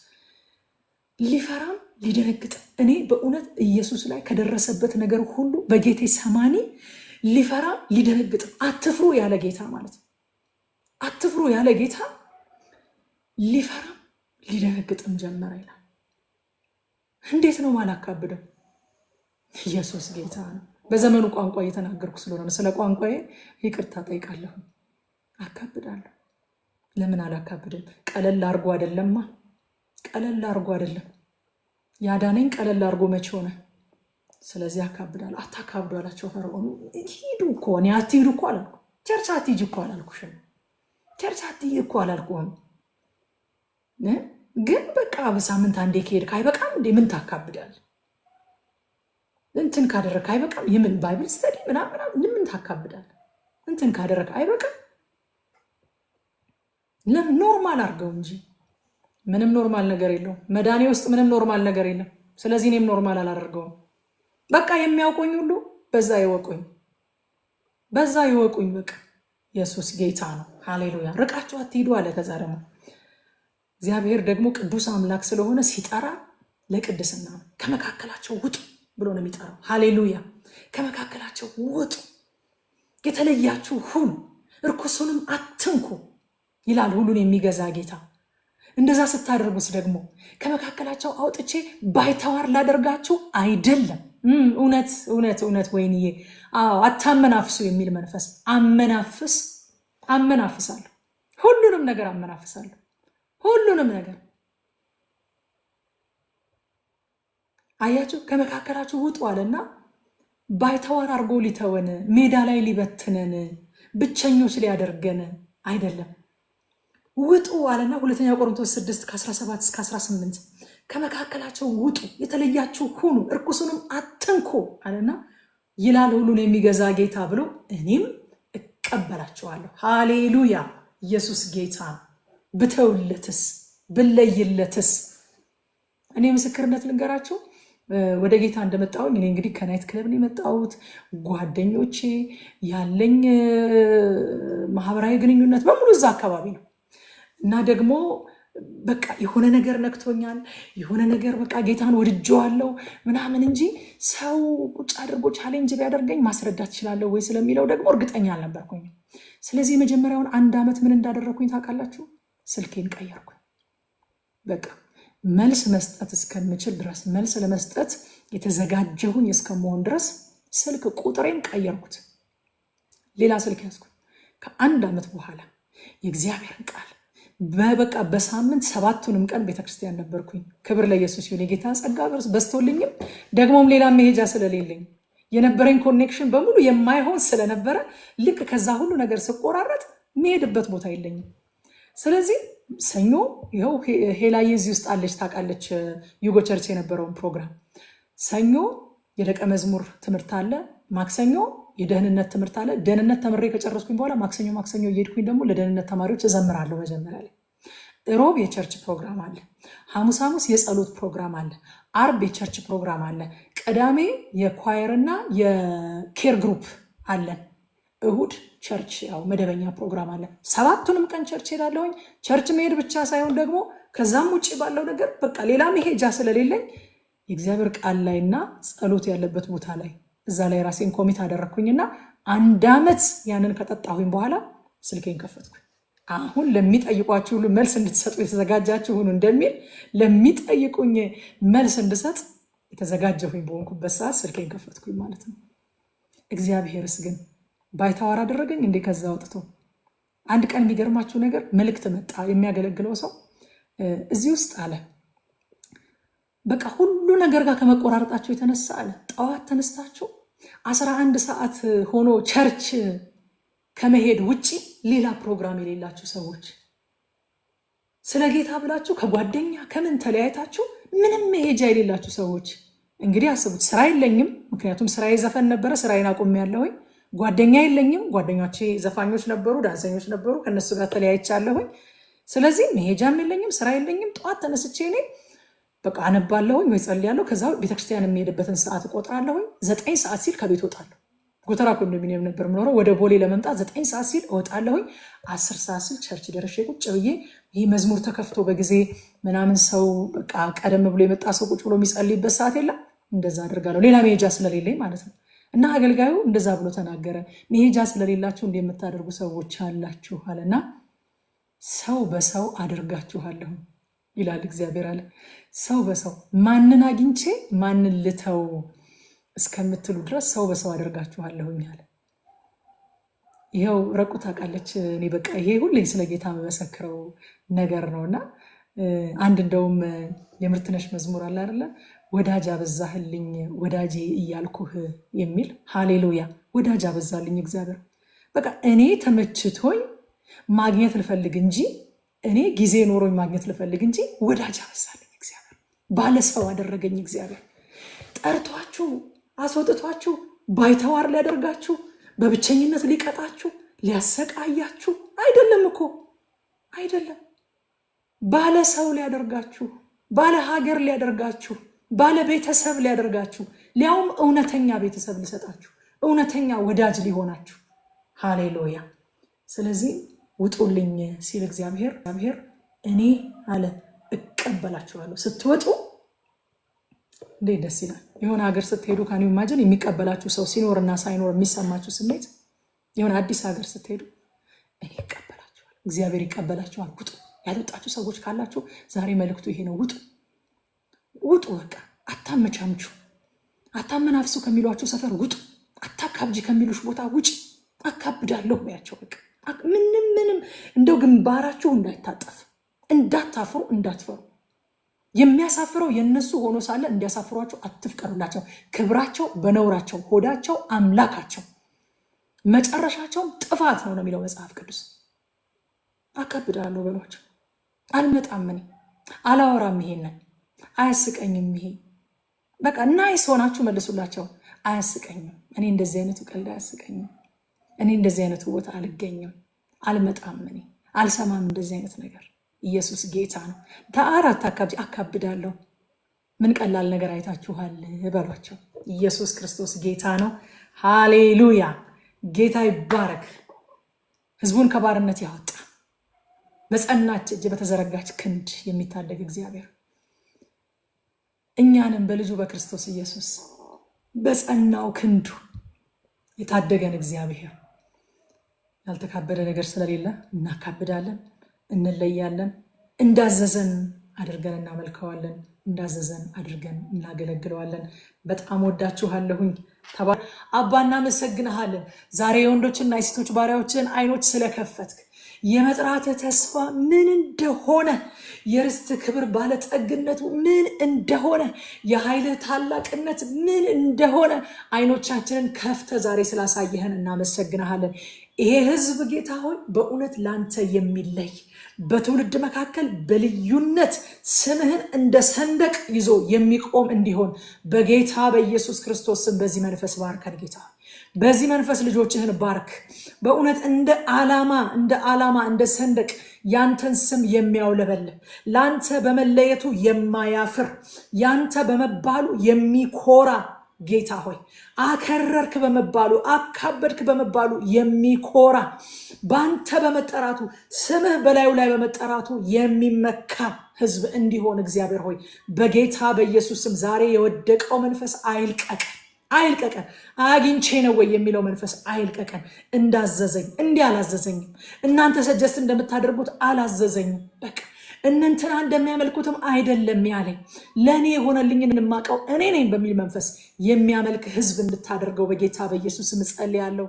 ሊፈራም ሊደነግጥም። እኔ በእውነት ኢየሱስ ላይ ከደረሰበት ነገር ሁሉ በጌቴሰማኒ ሊፈራም ሊደነግጥም። አትፍሩ ያለ ጌታ ማለት ነው። አትፍሩ ያለ ጌታ ሊፈራም ሊደነግጥም ጀመረ ይላል። እንዴት ነው ማላካብደው? ኢየሱስ ጌታ ነው። በዘመኑ ቋንቋ እየተናገርኩ ስለሆነ ስለ ቋንቋዬ ይቅርታ ጠይቃለሁ። አካብዳለሁ። ለምን አላካብድም? ቀለል አርጎ አይደለማ። ቀለል አርጎ አይደለም ያዳነኝ። ቀለል አርጎ መቼ ሆነ? ስለዚህ አካብዳለሁ። አታካብዱ አላቸው ፈርዖን። ሂዱ እኮ እኔ አትሂዱ እኮ አላልኩ። ቸርች አትሂጂ እኮ አላልኩሽም። ቸርች አትሂጂ እኮ አላልኩም። ግን በቃ በሳምንት አንዴ ከሄድክ አይበቃም እንዴ? ምን ታካብዳል? እንትን ካደረክ አይበቃም? የምን ባይብል ስተዲ ምናምን ምን ታካብዳል? እንትን ካደረክ አይበቃም? ለምን ኖርማል አድርገው እንጂ። ምንም ኖርማል ነገር የለውም። መዳኔ ውስጥ ምንም ኖርማል ነገር የለም። ስለዚህ እኔም ኖርማል አላደርገውም። በቃ የሚያውቁኝ ሁሉ በዛ ይወቁኝ፣ በዛ ይወቁኝ። በቃ ኢየሱስ ጌታ ነው። ሃሌሉያ። ርቃችሁ አትሂዱ አለ። ከዛ ደግሞ እግዚአብሔር ደግሞ ቅዱስ አምላክ ስለሆነ ሲጠራ ለቅድስና ነው። ከመካከላቸው ውጡ ብሎ ነው የሚጠራው። ሃሌሉያ። ከመካከላቸው ውጡ፣ የተለያችሁ ሁኑ፣ እርኩሱንም አትንኩ ይላል ሁሉን የሚገዛ ጌታ። እንደዛ ስታደርጉስ ደግሞ ከመካከላቸው አውጥቼ ባይተዋር ላደርጋችሁ አይደለም። እውነት ወይንዬ። አታመናፍሱ የሚል መንፈስ አመናፍሳለሁ። ሁሉንም ነገር አመናፍሳለሁ። ሁሉንም ነገር አያችሁ። ከመካከላችሁ ውጡ አለና ባይተዋር አድርጎ ሊተወን፣ ሜዳ ላይ ሊበትነን፣ ብቸኞች ሊያደርገን አይደለም። ውጡ አለና ሁለተኛ ቆሮንቶስ 6 ከ17 እስከ 18 ከመካከላቸው ውጡ፣ የተለያችሁ ሁኑ፣ እርኩሱንም አትንኩ አለና ይላል ሁሉን የሚገዛ ጌታ ብሎ እኔም እቀበላቸዋለሁ። ሃሌሉያ። ኢየሱስ ጌታ። ብተውለትስ ብለይለትስ? እኔ ምስክርነት ልንገራቸው። ወደ ጌታ እንደመጣሁኝ እኔ እንግዲህ ከናይት ክለብ ነው የመጣሁት። ጓደኞቼ ያለኝ ማህበራዊ ግንኙነት በሙሉ እዛ አካባቢ ነው እና ደግሞ በቃ የሆነ ነገር ነክቶኛል፣ የሆነ ነገር በቃ ጌታን ወድጄዋለሁ ምናምን እንጂ ሰው ቁጭ አድርጎ ቻሌንጅ ቢያደርገኝ ማስረዳት እችላለሁ ወይ ስለሚለው ደግሞ እርግጠኛ አልነበርኩኝም። ስለዚህ የመጀመሪያውን 1 ዓመት ምን እንዳደረግኩኝ ታውቃላችሁ? ስልኬን ቀየርኩኝ። በቃ መልስ መስጠት እስከምችል ድረስ መልስ ለመስጠት የተዘጋጀሁኝ እስከመሆን ድረስ ስልክ ቁጥሬን ቀየርኩት። ሌላ ስልክ ያዝኩኝ። ከአንድ ዓመት በኋላ የእግዚአብሔርን ቃል በበቃ በሳምንት 7ቱንም ቀን ቤተክርስቲያን ነበርኩኝ። ክብር ለኢየሱስ ይሁን። የጌታ ጸጋ በዝቶልኝም ደግሞም ሌላ መሄጃ ስለሌለኝ የነበረኝ ኮኔክሽን በሙሉ የማይሆን ስለነበረ ልክ ከዛ ሁሉ ነገር ስቆራረጥ መሄድበት ቦታ የለኝም። ስለዚህ ሰኞ ይኸው ሄላዬ እዚህ ውስጥ አለች ታውቃለች፣ ዩጎ ቸርች የነበረውን ፕሮግራም ሰኞ የደቀ መዝሙር ትምህርት አለ፣ ማክሰኞ የደህንነት ትምህርት አለ። ደህንነት ተምሬ ከጨረስኩኝ በኋላ ማክሰኞ እየሄድኩኝ ደግሞ ለደህንነት ተማሪዎች እዘምራለሁ። መጀመሪያ ላይ ሮብ የቸርች ፕሮግራም አለ፣ ሐሙስ የጸሎት ፕሮግራም አለ፣ አርብ የቸርች ፕሮግራም አለ፣ ቅዳሜ የኳየርና የኬር ግሩፕ አለን፣ እሁድ ቸርች ያው መደበኛ ፕሮግራም አለ። 7ቱንም ቀን ቸርች ሄዳለሁኝ። ቸርች መሄድ ብቻ ሳይሆን ደግሞ ከዛም ውጭ ባለው ነገር በቃ ሌላ መሄጃ ስለሌለኝ የእግዚአብሔር ቃል ላይና ጸሎት ያለበት ቦታ ላይ እዛ ላይ ራሴን ኮሚት አደረግኩኝና 1 ዓመት ያንን ከጠጣሁኝ በኋላ ስልኬን ከፈትኩኝ። አሁን ለሚጠይቋችሁ ሁሉ መልስ እንድትሰጡ የተዘጋጃችሁ ሁኑ እንደሚል ለሚጠይቁኝ መልስ እንድሰጥ የተዘጋጀሁኝ በሆንኩበት ሰዓት ስልኬን ከፈትኩኝ ማለት ነው። እግዚአብሔርስ ግን ባይተዋር አደረገኝ እንዴ? ከዛ ወጥቶ አንድ ቀን የሚገርማችሁ ነገር መልእክት መጣ። የሚያገለግለው ሰው እዚህ ውስጥ አለ በቃ ሁሉ ነገር ጋር ከመቆራረጣችሁ የተነሳ አለ ጠዋት ተነስታችሁ 11 ሰዓት ሆኖ ቸርች ከመሄድ ውጪ ሌላ ፕሮግራም የሌላችሁ ሰዎች፣ ስለ ጌታ ብላችሁ ከጓደኛ ከምን ተለያይታችሁ ምንም መሄጃ የሌላችሁ ሰዎች እንግዲህ አስቡት። ስራ የለኝም፣ ምክንያቱም ስራዬ ዘፈን ነበረ። ስራዬን አቁሜያለሁኝ። ጓደኛ የለኝም፣ ጓደኞቼ ዘፋኞች ነበሩ፣ ዳንሰኞች ነበሩ፣ ከነሱ ጋር ተለያይቻለሁኝ። ስለዚህ መሄጃም የለኝም፣ ስራ የለኝም። ጠዋት ተነስቼ እኔ በቃ አነባለሁኝ ወይ ጸልያለሁ። ከዛ ቤተክርስቲያን የሚሄድበትን ሰዓት እቆጥራለሁኝ። 9 ሰዓት ሲል ከቤት እወጣለሁ። ጎተራ ኮንዶሚኒየም ነበር የምኖረው። ወደ ቦሌ ለመምጣት 9 ሰዓት ሲል እወጣለሁኝ። 10 ሰዓት ሲል ቸርች ደርሼ ቁጭ ብዬ ይህ መዝሙር ተከፍቶ በጊዜ ምናምን ሰው በቃ ቀደም ብሎ የመጣ ሰው ቁጭ ብሎ የሚጸልይበት ሰዓት የለም። እንደዛ አድርጋለሁ፣ ሌላ መሄጃ ስለሌለኝ ማለት ነው። እና አገልጋዩ እንደዛ ብሎ ተናገረ። መሄጃ ስለሌላችሁ እንደምታደርጉ ሰዎች አላችሁ አለና ሰው በሰው አደርጋችኋለሁ ይላል እግዚአብሔር አለ። ሰው በሰው ማንን አግኝቼ ማንን ልተው እስከምትሉ ድረስ ሰው በሰው አደርጋችኋለሁኝ አለ። ይኸው ረቁ ታውቃለች። እኔ በቃ ይሄ ሁሌ ስለ ጌታ መመሰክረው ነገር ነውና አንድ እንደውም የምርትነሽ መዝሙር አለ አይደለ? ወዳጅ አበዛህልኝ ወዳጄ እያልኩህ የሚል ሃሌሉያ። ወዳጅ አበዛልኝ እግዚአብሔር። በቃ እኔ ተመችቶኝ ማግኘት ልፈልግ እንጂ እኔ ጊዜ ኖሮኝ ማግኘት ልፈልግ እንጂ ወዳጅ አበዛልኝ እግዚአብሔር። ባለሰው አደረገኝ እግዚአብሔር። ጠርቷችሁ አስወጥቷችሁ ባይተዋር ሊያደርጋችሁ በብቸኝነት ሊቀጣችሁ ሊያሰቃያችሁ አይደለም እኮ አይደለም። ባለ ሰው ሊያደርጋችሁ፣ ባለ ሀገር ሊያደርጋችሁ፣ ባለ ቤተሰብ ሊያደርጋችሁ፣ ሊያውም እውነተኛ ቤተሰብ ሊሰጣችሁ፣ እውነተኛ ወዳጅ ሊሆናችሁ። ሃሌሉያ። ስለዚህ ውጡልኝ ሲል እግዚአብሔር እኔ አለ እቀበላችኋለሁ። ስትወጡ እንዴት ደስ ይላል። የሆነ ሀገር ስትሄዱ ካን ኢማጂን የሚቀበላችሁ ሰው ሲኖርና ሳይኖር የሚሰማችሁ ስሜት። የሆነ አዲስ ሀገር ስትሄዱ እኔ እቀበላችኋለሁ፣ እግዚአብሔር ይቀበላችኋል። ውጡ። ያልወጣችሁ ሰዎች ካላችሁ ዛሬ መልእክቱ ይሄ ነው። ውጡ። በቃ አታመቻምቹ። አታመናፍሱ ከሚሏችሁ ሰፈር ውጡ። አታካብጂ ከሚሉሽ ቦታ ውጭ። አካብዳለሁ በያቸው። በቃ ምንም እንደው ግንባራችሁ እንዳይታጠፍ፣ እንዳታፍሩ፣ እንዳትፈሩ። የሚያሳፍረው የነሱ ሆኖ ሳለ እንዲያሳፍሯቸው አትፍቀዱላቸው። ክብራቸው በነውራቸው፣ ሆዳቸው አምላካቸው፣ መጨረሻቸውም ጥፋት ነው የሚለው መጽሐፍ ቅዱስ። አካብዳለሁ በሏቸው። አልመጣም፣ እኔ አላወራም፣ ይሄንን አያስቀኝም። ይሄ በቃ ናይስ ሆናችሁ መልሱላቸው። አያስቀኝም፣ እኔ እንደዚህ አይነቱ ቀልድ አያስቀኝም፣ እኔ እንደዚህ አይነቱ ቦታ አልገኝም፣ አልመጣም፣ እኔ አልሰማም እንደዚህ አይነት ነገር። ኢየሱስ ጌታ ነው። ተአራት አካብዳለሁ። ምን ቀላል ነገር አይታችኋል በሏቸው። ኢየሱስ ክርስቶስ ጌታ ነው። ሃሌሉያ። ጌታ ይባረክ። ህዝቡን ከባርነት ያወጣ በጸናች እጅ በተዘረጋች ክንድ የሚታደግ እግዚአብሔር እኛንም በልጁ በክርስቶስ ኢየሱስ በጸናው ክንዱ የታደገን እግዚአብሔር ያልተካበደ ነገር ስለሌለ እናካብዳለን፣ እንለያለን፣ እንዳዘዘን አድርገን እናመልከዋለን፣ እንዳዘዘን አድርገን እናገለግለዋለን። በጣም ወዳችኋለሁኝ። አባ እናመሰግንሃለን። ዛሬ የወንዶችና የሴቶች ባሪያዎችን አይኖች ስለከፈትክ የመጥራት ተስፋ ምን እንደሆነ፣ የርስት ክብር ባለጠግነቱ ምን እንደሆነ፣ የኃይል ታላቅነት ምን እንደሆነ አይኖቻችንን ከፍተ ዛሬ ስላሳየህን እናመሰግንሃለን። ይሄ ህዝብ ጌታ ሆይ በእውነት ላንተ የሚለይ በትውልድ መካከል በልዩነት ስምህን እንደ ሰንደቅ ይዞ የሚቆም እንዲሆን በጌታ በኢየሱስ ክርስቶስ ስም በዚህ መንፈስ ባርከን። ጌታ በዚህ መንፈስ ልጆችህን ባርክ። በእውነት እንደ ዓላማ እንደ ሰንደቅ ያንተን ስም የሚያውለበልብ ላንተ በመለየቱ የማያፍር ያንተ በመባሉ የሚኮራ ጌታ ሆይ አከረርክ በመባሉ አካበድክ በመባሉ የሚኮራ ባንተ በመጠራቱ ስምህ በላዩ ላይ በመጠራቱ የሚመካ ህዝብ እንዲሆን እግዚአብሔር ሆይ በጌታ በኢየሱስ ስም ዛሬ የወደቀው መንፈስ አይልቀቀን። አግኝቼ ነው ወይ የሚለው መንፈስ አይልቀቀን። እንዳዘዘኝ እንዲህ አላዘዘኝም፣ እናንተ ሰጀስት እንደምታደርጉት አላዘዘኝም። በቃ እነንትና እንደሚያመልኩትም አይደለም ያለኝ፣ ለእኔ የሆነልኝን የማውቀው እኔ ነኝ በሚል መንፈስ የሚያመልክ ህዝብ እንድታደርገው በጌታ በኢየሱስ ስም ጸልያለሁ።